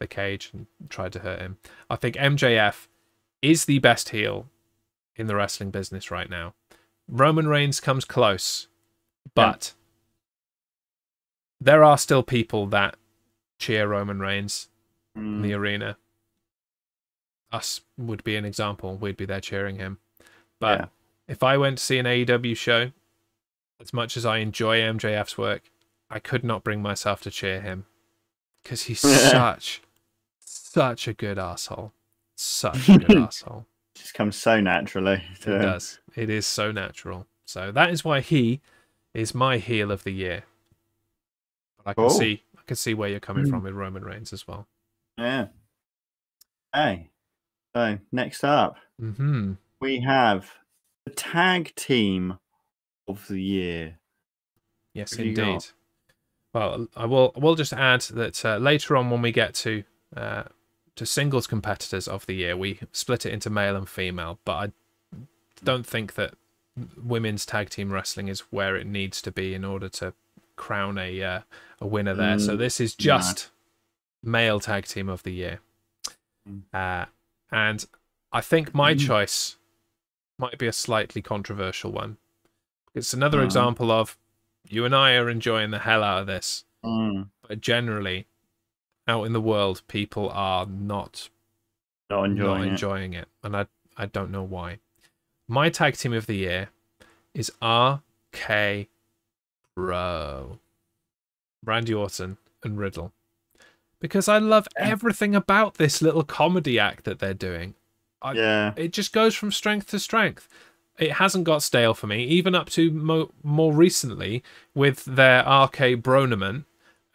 cage and tried to hurt him. I think MJF is the best heel in the wrestling business right now. Roman Reigns comes close, but there are still people that cheer Roman Reigns in the arena. Us would be an example. We'd be there cheering him. But if I went to see an AEW show, as much as I enjoy MJF's work, I could not bring myself to cheer him. Because he's such a good asshole. Such a good asshole. Just comes so naturally. It does. It is so natural. So that is why he is my heel of the year. But I can see where you're coming from with Roman Reigns as well. Yeah. Hey. So next up, we have the tag team of the year. Yes, indeed. Well, we'll just add that later on when we get to singles competitors of the year, we split it into male and female. But I don't think that women's tag team wrestling is where it needs to be in order to crown a winner there. So this is just male tag team of the year. And I think my choice might be a slightly controversial one. It's another example of you and I are enjoying the hell out of this. But generally, out in the world, people are not enjoying it. And I don't know why. My tag team of the year is RK Bro. Randy Orton and Riddle. Because I love everything about this little comedy act that they're doing. It just goes from strength to strength. It hasn't got stale for me, even up to more recently with their RK Bronament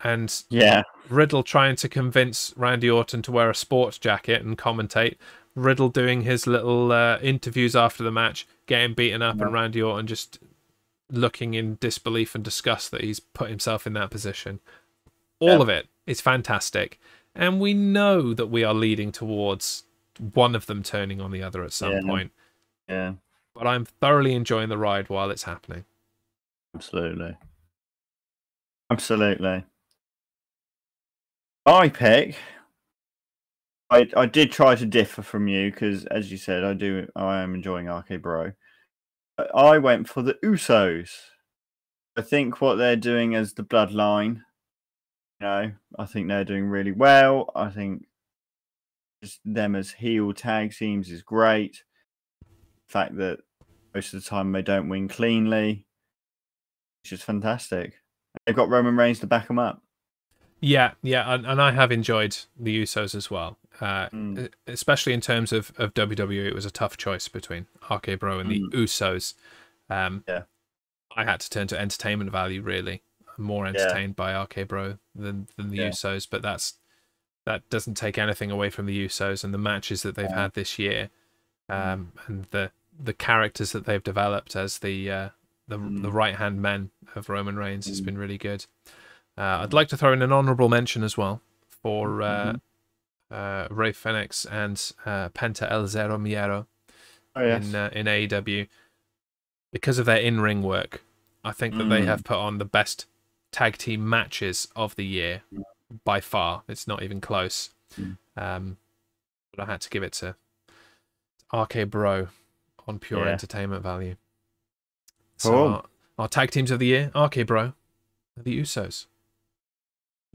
and Riddle trying to convince Randy Orton to wear a sports jacket and commentate. Riddle doing his little interviews after the match, getting beaten up, and Randy Orton just looking in disbelief and disgust that he's put himself in that position. All of it is fantastic. And we know that we are leading towards one of them turning on the other at some point. Yeah. But I'm thoroughly enjoying the ride while it's happening. Absolutely. I pick. I did try to differ from you because, as you said, I am enjoying RK Bro. But I went for the Usos. I think what they're doing as the Bloodline, I think they're doing really well. I think just them as heel tag teams is great. The fact that most of the time they don't win cleanly, it's just fantastic. They've got Roman Reigns to back them up. Yeah, and I have enjoyed the Usos as well. Especially in terms of WWE, it was a tough choice between RK Bro and the Usos. I had to turn to entertainment value, really. I'm more entertained by RK Bro than the Usos, but that doesn't take anything away from the Usos and the matches that they've had this year, and the characters that they've developed as the right-hand men of Roman Reigns has been really good. I'd like to throw in an honourable mention as well for Rey Fenix and Penta El Zero Miedo in AEW. Because of their in-ring work, I think that they have put on the best tag team matches of the year by far. It's not even close. But I had to give it to RK Bro on pure entertainment value. So our tag teams of the year, RK Bro and the Usos.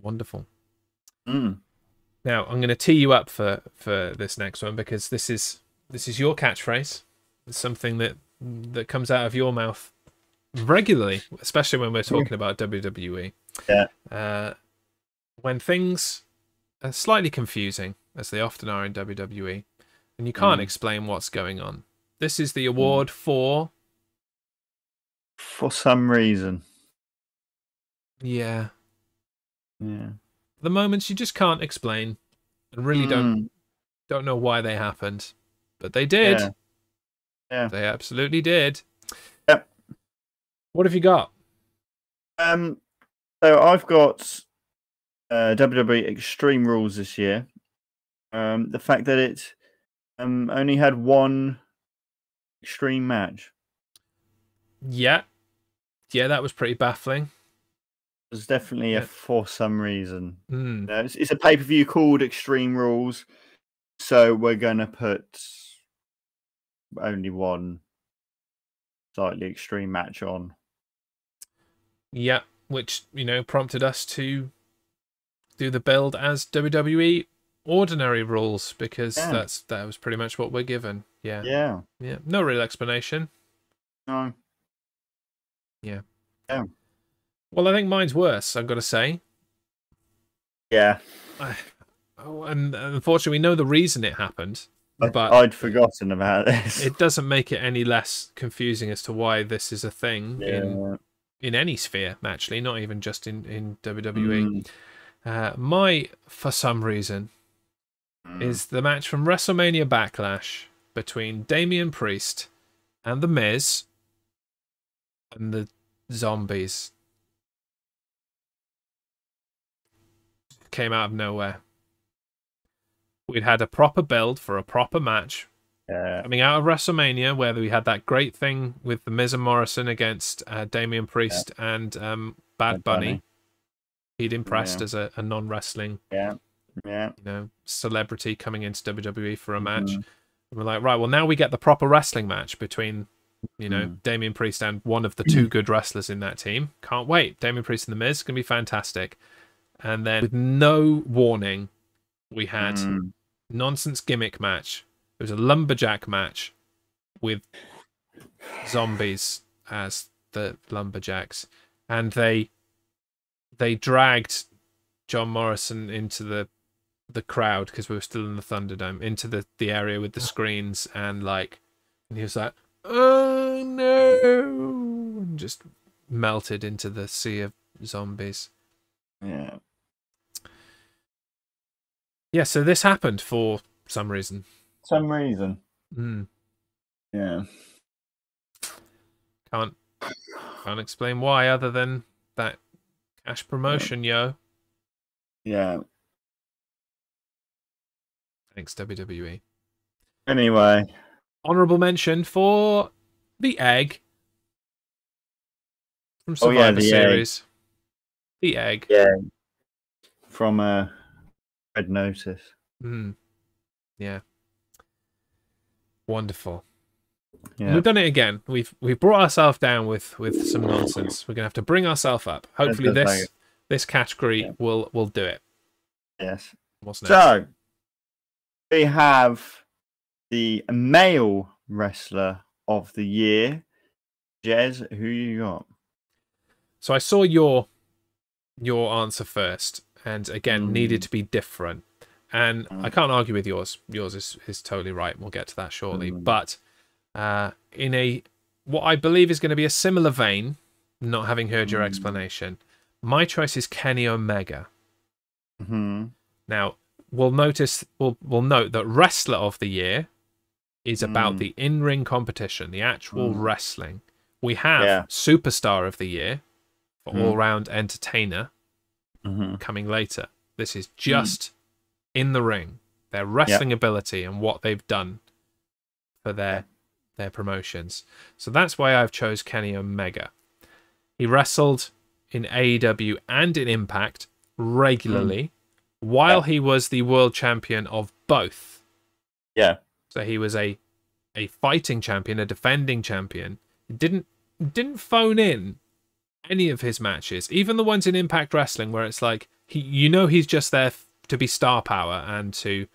Wonderful. Now I'm going to tee you up for this next one because this is your catchphrase. It's something that comes out of your mouth regularly, especially when we're talking about WWE. When things are slightly confusing, as they often are in WWE, and you can't explain what's going on. This is the award for some reason. Yeah. The moments you just can't explain and really don't know why they happened, but they did. They absolutely did. Yep. What have you got? So I've got WWE Extreme Rules this year. The fact that it only had one extreme match. Yeah, that was pretty baffling. It was definitely for some reason. Mm. It's a pay-per-view called Extreme Rules, so we're going to put only one slightly extreme match on. Yeah, which, prompted us to do the build as WWE Ordinary Rules, because that was pretty much what we're given. Yeah. No real explanation. No. Yeah. Yeah. Well, I think mine's worse, I've got to say. Yeah. And unfortunately, we know the reason it happened. But I'd forgotten about this. It doesn't make it any less confusing as to why this is a thing in any sphere, actually, not even just in WWE. My, for some reason, is the match from WrestleMania Backlash between Damian Priest and The Miz and the Zombies. Came out of nowhere. We'd had a proper build for a proper match. Coming out of WrestleMania, where we had that great thing with The Miz and Morrison against Damian Priest and Bad Bunny. He'd impressed as a non-wrestling celebrity coming into WWE for a match. And we're like, right, well, now we get the proper wrestling match between, Damian Priest and one of the two good wrestlers in that team. Can't wait. Damian Priest and The Miz, going to be fantastic. And then with no warning, we had nonsense gimmick match. It was a lumberjack match with zombies as the lumberjacks, and they dragged John Morrison into the crowd, because we were still in the Thunderdome, into the area with the screens, and he was like, oh no, and just melted into the sea of zombies. Yeah, so this happened for some reason. Yeah. Can't explain why, other than that cash promotion, yo. Yeah. Thanks, WWE. Anyway. Honorable mention for the Egg from Survivor Series. The Egg. Yeah. From Red Notice. Yeah. Wonderful. Yeah. We've done it again. We've brought ourselves down with some nonsense. We're gonna have to bring ourselves up. Hopefully this category will do it. Yes. What's next? So we have the male wrestler of the year. Jez, who you got? So I saw your answer first, and again needed to be different. And I can't argue with yours. Yours is totally right. We'll get to that shortly. But in what I believe is going to be a similar vein, not having heard your explanation, my choice is Kenny Omega. Now, we'll note that Wrestler of the Year is about the in-ring competition, the actual wrestling. We have Superstar of the Year for all-round entertainer coming later. This is just in the ring, their wrestling ability and what they've done for their promotions. So that's why I've chose Kenny Omega. He wrestled in AEW and in Impact regularly while he was the world champion of both. Yeah. So he was a fighting champion, a defending champion. Didn't phone in any of his matches, even the ones in Impact Wrestling where it's like he's just there to be star power and to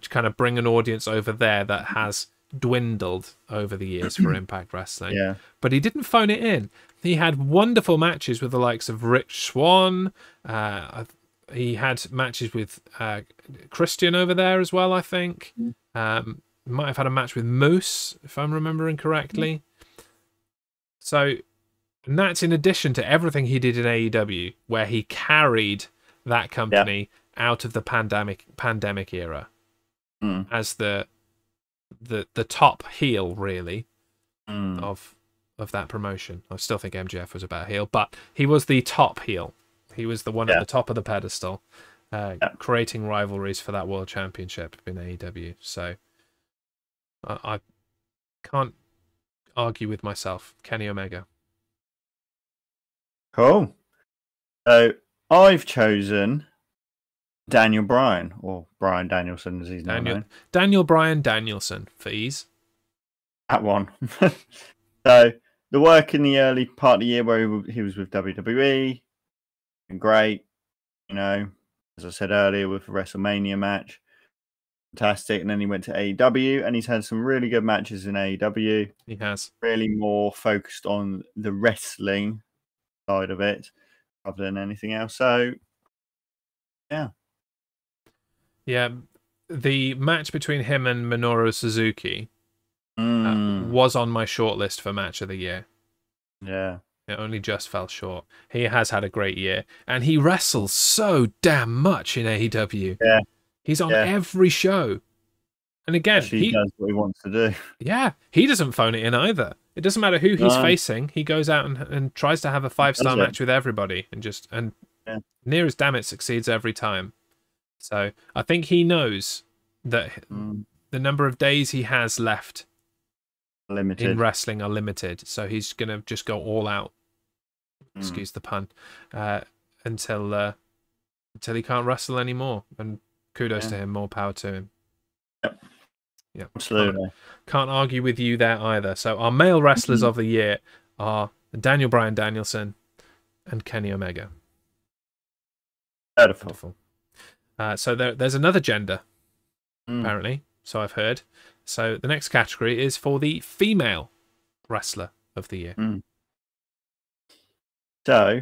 kind of bring an audience over there that has dwindled over the years for Impact Wrestling. Yeah. But he didn't phone it in. He had wonderful matches with the likes of Rich Swann. He had matches with Christian over there as well, I think. Might have had a match with Moose, if I'm remembering correctly. So, and that's in addition to everything he did in AEW, where he carried that company out of the pandemic era as the top heel, really, of that promotion. I still think MJF was a better heel, but he was the top heel. He was the one at the top of the pedestal. creating rivalries for that world championship in AEW. So I can't argue with myself. Kenny Omega. Cool. So I've chosen Daniel Bryan, or Bryan Danielson as he's now known. Daniel Bryan Danielson for ease. That one. So the work in the early part of the year where he was with WWE, great. You know, as I said earlier, with the WrestleMania match, fantastic. And then he went to AEW, and he's had some really good matches in AEW. He has. Really more focused on the wrestling side of it rather than anything else. So, yeah. Yeah, the match between him and Minoru Suzuki was on my shortlist for match of the year. Yeah. It only just fell short. He has had a great year, and he wrestles so damn much in AEW. Yeah. He's on every show. And again, he does what he wants to do. Yeah, he doesn't phone it in either. It doesn't matter who he's facing. He goes out and tries to have a 5-star match with everybody, and near as damn it succeeds every time. So I think he knows that the number of days he has left in wrestling are limited. So he's gonna just go all out. Excuse the pun. Until he can't wrestle anymore. And kudos to him. More power to him. Yep. Yeah, absolutely. Can't argue with you there either. So our male wrestlers of the year are Daniel Bryan Danielson and Kenny Omega. Beautiful. So there's another gender, apparently. So I've heard. So the next category is for the female wrestler of the year. So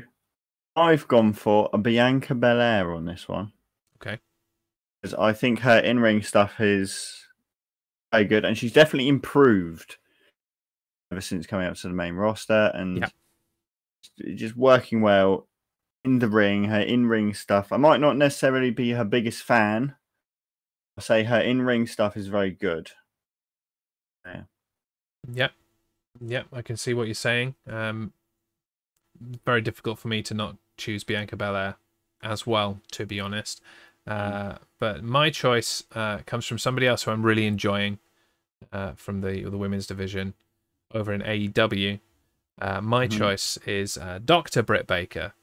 I've gone for a Bianca Belair on this one. Okay. Because I think her in-ring stuff is very good, and she's definitely improved ever since coming up to the main roster, and just working well in the ring. Her in-ring stuff, I might not necessarily be her biggest fan. I say her in-ring stuff is very good. Yep, I can see what you're saying. Very difficult for me to not choose Bianca Belair as well, to be honest. But my choice comes from somebody else who I'm really enjoying from the women's division over in AEW. My choice is Dr. Britt Baker,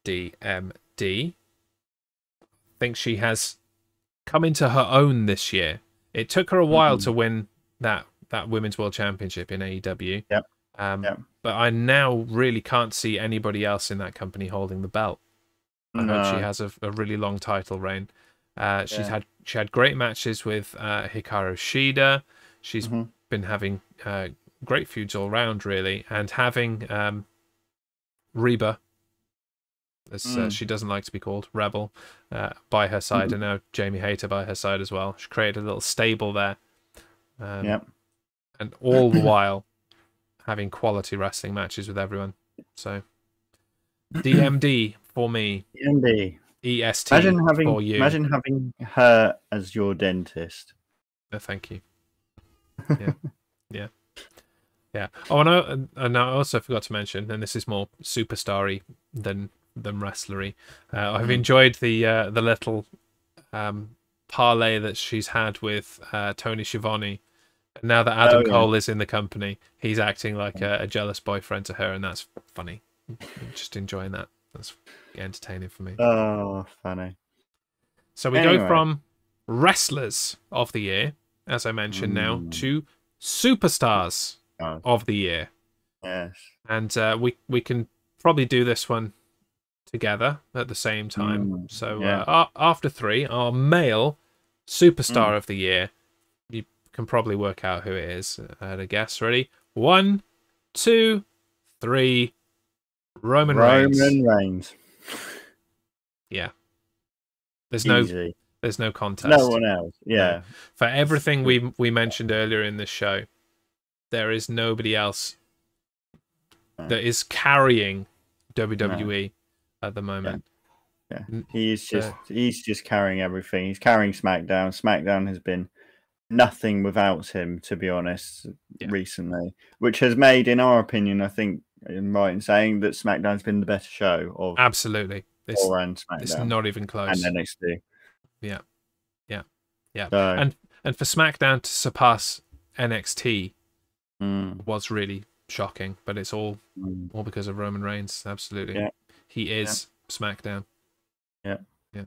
DMD. I think she has come into her own this year. It took her a while to win that Women's World Championship in AEW. But I now really can't see anybody else in that company holding the belt. I hope she has a really long title reign. She had great matches with Hikaru Shida. She's been having great feuds all round, really, and having Reba, as she doesn't like to be called, Rebel, by her side, and now Jamie Hayter by her side as well. She created a little stable there, and all the while having quality wrestling matches with everyone. So DMD for me. DMD. EST for you. Imagine having her as your dentist. No, thank you. Yeah. Oh, and I also forgot to mention, and this is more superstar-y than wrestlery. I've enjoyed the little parlay that she's had with Tony Schiavone. Now that Adam Cole is in the company, he's acting like a jealous boyfriend to her, and that's funny. I'm just enjoying that. That's entertaining for me. Oh, funny. So we go from wrestlers of the year, as I mentioned now, to superstars of the year. Yes. And we can probably do this one together at the same time. So after 3, our male superstar of the year. You can probably work out who it is. I had a guess. Ready? 1, 2, 3. Roman Reigns. Yeah. There's no contest. No one else. Yeah. For everything we mentioned earlier in this show, there is nobody else that is carrying WWE at the moment. Yeah. He's just carrying everything. He's carrying SmackDown. SmackDown has been nothing without him, to be honest, recently, which has made, in our opinion, I think I'm right in saying that SmackDown's been the better show of. Absolutely. Raw and It's SmackDown not even close. and NXT. Yeah, yeah, yeah. So, And for SmackDown to surpass NXT mm, was really shocking, but it's all mm, because of Roman Reigns. Absolutely, yeah, he is SmackDown. yeah, Yeah,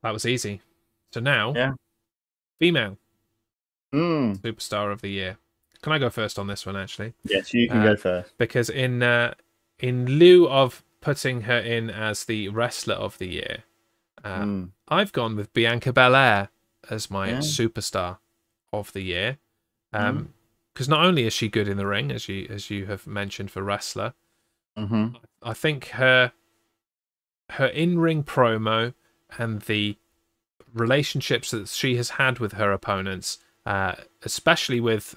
that was easy. So now, yeah. female Mm. superstar of the year. Can I go first on this one, actually? Yes, you can go first. Because in lieu of putting her in as the wrestler of the year, I've gone with Bianca Belair as my superstar of the year. Because not only is she good in the ring, as you have mentioned for wrestler, I think her in-ring promo and the relationships that she has had with her opponents, especially with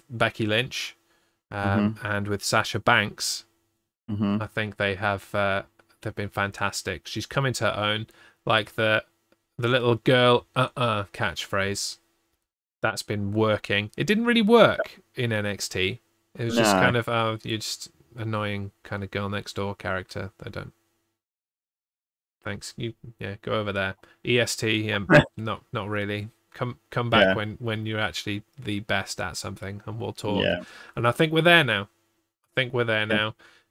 Becky Lynch and with Sasha Banks, I think they've been fantastic. She's come into her own, like the little girl catchphrase. That's been working. It didn't really work in NXT. It was just kind of, oh, you're just annoying kind of girl next door character. I don't. Thanks. Go over there. EST, not really. Come back when you're actually the best at something, and we'll talk. Yeah. And I think we're there now.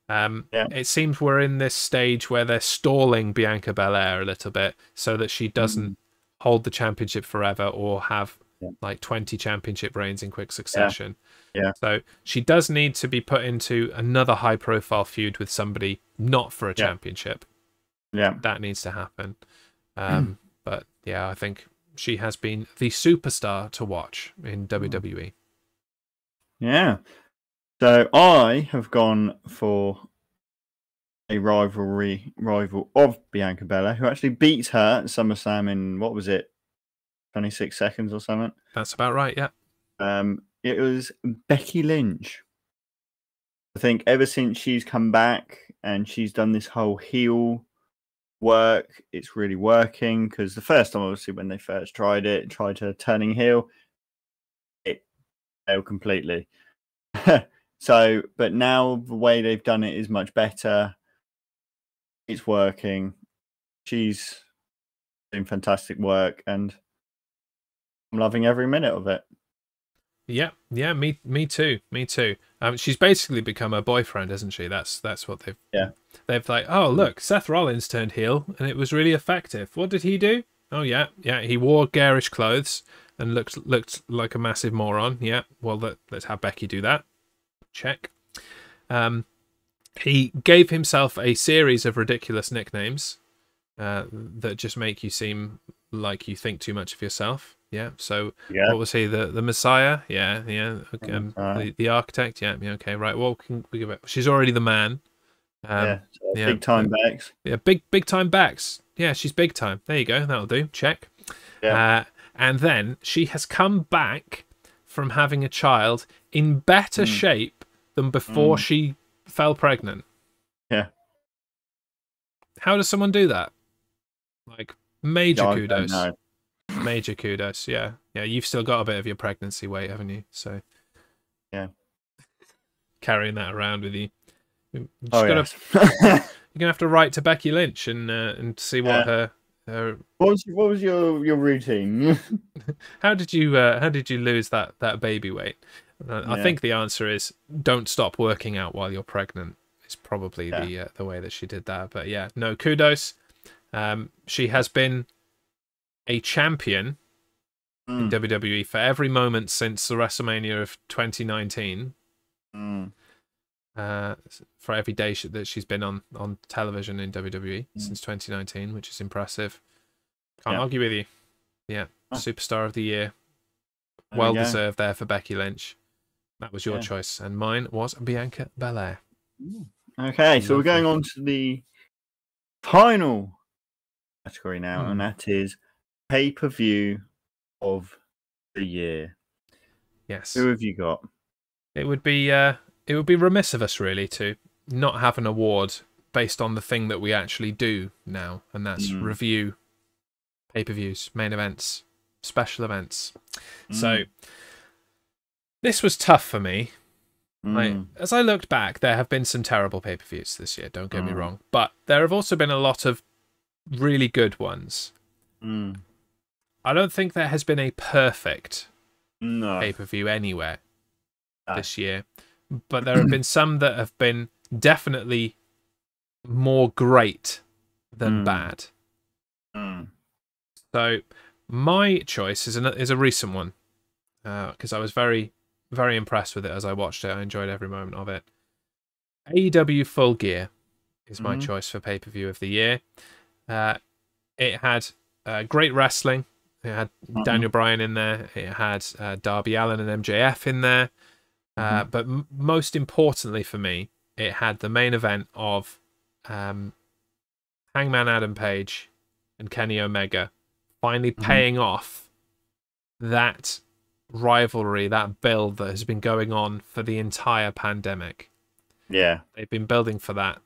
It seems we're in this stage where they're stalling Bianca Belair a little bit so that she doesn't hold the championship forever or have like 20 championship reigns in quick succession. Yeah. So she does need to be put into another high-profile feud with somebody not for a championship. Yeah. That needs to happen. But yeah, I think she has been the superstar to watch in WWE. Yeah. So I have gone for a rival of Bianca Belair, who actually beat her at SummerSlam in, what was it, 26 seconds or something? That's about right, yeah. It was Becky Lynch. I think ever since she's come back and she's done this whole heel work, it's really working, because the first time, obviously, when they first tried her turning heel, it failed completely. So, but now the way they've done it is much better. It's working. She's doing fantastic work, and I'm loving every minute of it. Yeah, me too. She's basically become her boyfriend, hasn't she? That's what they've like, oh look, Seth Rollins turned heel and it was really effective. What did he do? Oh yeah, he wore garish clothes and looked like a massive moron. Yeah, well let's have Becky do that. Check. He gave himself a series of ridiculous nicknames that just make you seem like you think too much of yourself. Yeah. So what was he? The Messiah? Yeah. Okay. The Architect? Yeah. Okay. Right. Well, we give it. She's already the man. Big time backs. Yeah. Big time backs. Yeah. She's big time. There you go. That'll do. Check. Yeah. And then she has come back from having a child in better shape than before she fell pregnant. Yeah. How does someone do that? Like, major kudos. I don't know. Major kudos. Yeah. You've still got a bit of your pregnancy weight, haven't you? So yeah, carrying that around with you. You're yes. gonna have to write to Becky Lynch and see what her. What was your routine? How did you lose that baby weight? I think the answer is don't stop working out while you're pregnant. It's probably the way that she did that. But yeah, no, kudos. She has been a champion in WWE for every moment since the WrestleMania of 2019. For every day that she's been on television in WWE since 2019, which is impressive. Can't argue with you. Yeah, superstar of the year. Well deserved there for Becky Lynch. That was your choice, and mine was Bianca Belair. Okay, so we're going on to the final category now, and that is pay-per-view of the year. Yes. Who have you got? It would be remiss of us really to not have an award based on the thing that we actually do now, and that's review pay-per-views, main events, special events. So this was tough for me As I looked back, there have been some terrible pay-per-views this year, don't get me wrong, but there have also been a lot of really good ones. I don't think there has been a perfect pay-per-view anywhere this year, but there have been some that have been definitely more great than bad. So my choice is a recent one, because I was very, very impressed with it as I watched it. I enjoyed every moment of it. AEW Full Gear is my choice for pay-per-view of the year. It had great wrestling. It had Daniel Bryan in there. It had Darby Allin and MJF in there. But most importantly for me, it had the main event of Hangman Adam Page and Kenny Omega finally paying off that rivalry, that build that has been going on for the entire pandemic. Yeah. They've been building for that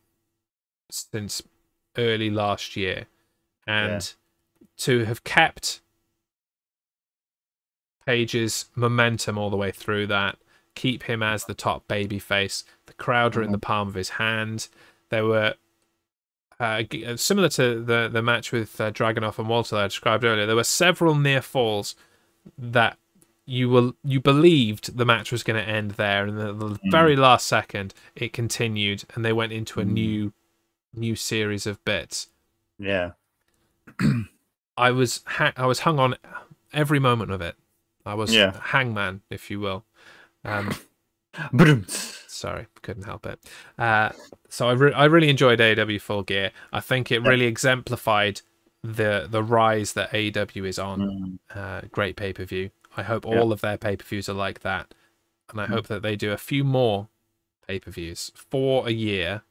since early last year. And to have kept Page's momentum all the way through that, keep him as the top babyface, the crowd are in the palm of his hand. There were similar to the match with Dragunov and Walter that I described earlier. There were several near falls that you believed the match was going to end there, and the very last second it continued, and they went into a new series of bits. Yeah. I was hung on every moment of it. I was Hangman, if you will. Sorry, couldn't help it. So I really enjoyed AEW Full Gear. I think it really exemplified the rise that AEW is on. Great pay-per-view. I hope all of their pay-per-views are like that, and I hope that they do a few more pay-per-views. 4 a year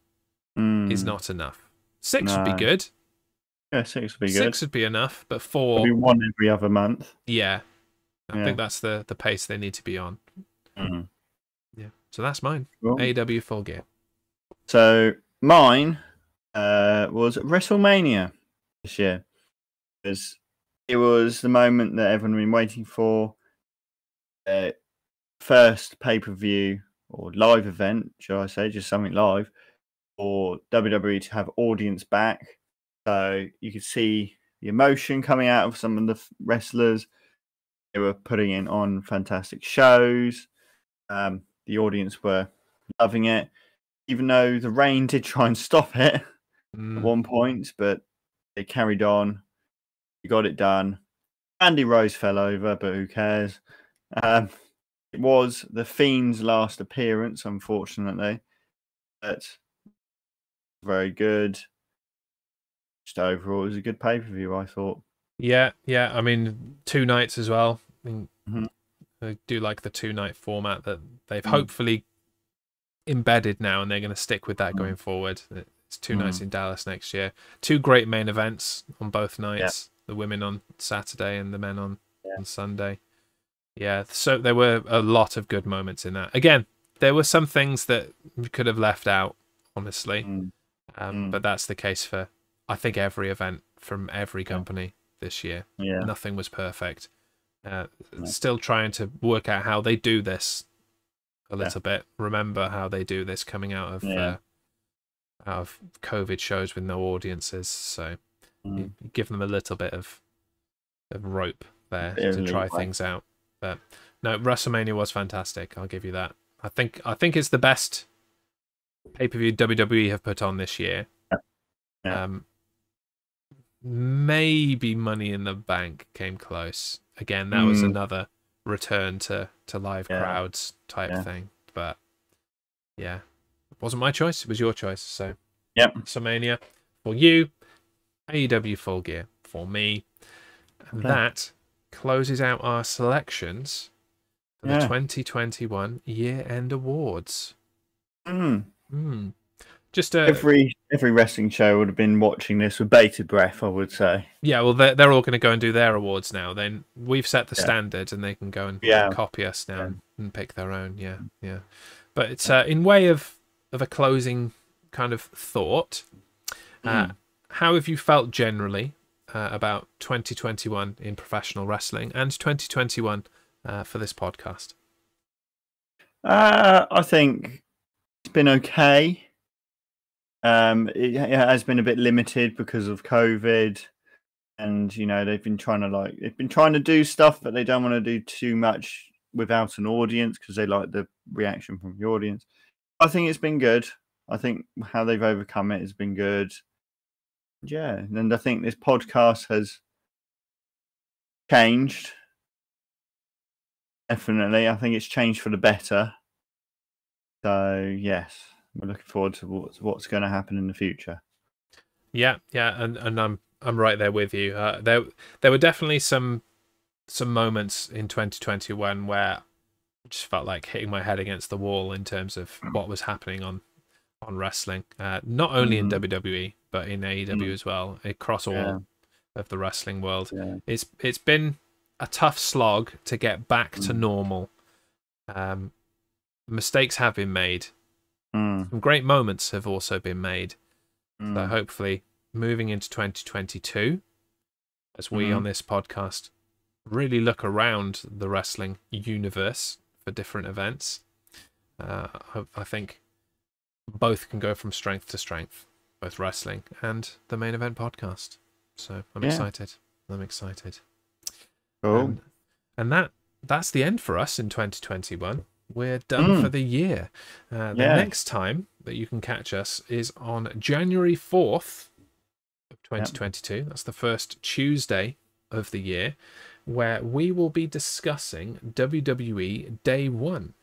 is not enough. 6 would be good. Yeah, 6 would be good. 6 would be enough, but 4... Maybe 1 every other month. Yeah. I think that's the pace they need to be on. Yeah. So that's mine. Cool. AEW Full Gear. So mine was WrestleMania this year. Because it was the moment that everyone had been waiting for. First pay-per-view or live event, shall I say, just something live, for WWE to have audience back. So you could see the emotion coming out of some of the wrestlers. They were putting on fantastic shows. The audience were loving it, even though the rain did try and stop it at one point, but they carried on. You got it done. Andy Rose fell over, but who cares? It was The Fiend's last appearance, unfortunately, but very good. Just overall, it was a good pay-per-view, I thought. Yeah. I mean, 2 nights as well. I do like the 2-night format that they've hopefully embedded now, and they're going to stick with that going forward. It's 2 nights in Dallas next year. 2 great main events on both nights. The women on Saturday and the men on Sunday. Yeah, so there were a lot of good moments in that. Again, there were some things that we could have left out, honestly. But that's the case for, I think, every event from every company this year. Nothing was perfect. Still trying to work out how they do this a little bit. Remember how they do this coming out of COVID shows with no audiences. So you give them a little bit of rope there to try things out. But no, WrestleMania was fantastic. I'll give you that. I think it's the best pay-per-view WWE have put on this year. Maybe Money in the Bank came close. Again, that was another return to live crowds type thing. But yeah, it wasn't my choice. It was your choice. So WrestleMania for you, AEW Full Gear for me. And that closes out our selections for the 2021 year-end awards. Just every wrestling show would have been watching this with bated breath, I would say. Yeah, well, they're all going to go and do their awards now. Then we've set the standard, and they can go and copy us now and pick their own. Yeah. But it's in way of a closing kind of thought. How have you felt generally about 2021 in professional wrestling and 2021 for this podcast? I think it's been okay. It has been a bit limited because of COVID, and they've been trying to do stuff, but they don't want to do too much without an audience because they like the reaction from the audience. I think it's been good. I think how they've overcome it has been good. Yeah, and I think this podcast has changed. Definitely, I think it's changed for the better. So yes, we're looking forward to what's going to happen in the future. Yeah, and I'm right there with you. There were definitely some moments in 2021 where I just felt like hitting my head against the wall in terms of what was happening on wrestling, not only in WWE but in AEW as well, across all of the wrestling world. Yeah. It's been a tough slog to get back to normal. Mistakes have been made. Some great moments have also been made. So hopefully, moving into 2022, as we on this podcast really look around the wrestling universe for different events, I think both can go from strength to strength, both wrestling and the Main Event podcast. So I'm excited. I'm excited. Cool. And that's the end for us in 2021. We're done for the year. The next time that you can catch us is on January 4th of 2022. That's the first Tuesday of the year, where we will be discussing WWE Day 1,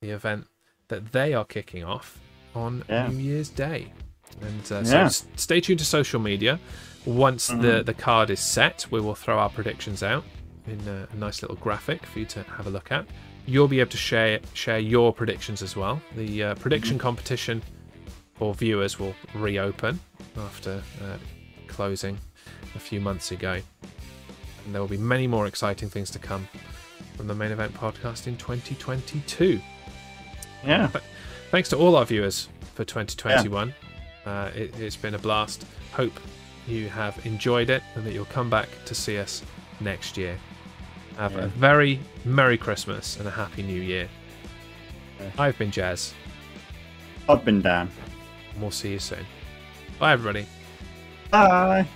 the event that they are kicking off on New Year's Day. And so stay tuned to social media. Once the card is set, we will throw our predictions out in a nice little graphic for you to have a look at. You'll be able to share your predictions as well. The prediction competition for viewers will reopen after closing a few months ago. And there will be many more exciting things to come from the Main Event podcast in 2022. Yeah. Thanks to all our viewers for 2021. It's been a blast. Hope you have enjoyed it and that you'll come back to see us next year. Have a very Merry Christmas and a Happy New Year. I've been Jazz. I've been Dan. And we'll see you soon. Bye, everybody. Bye.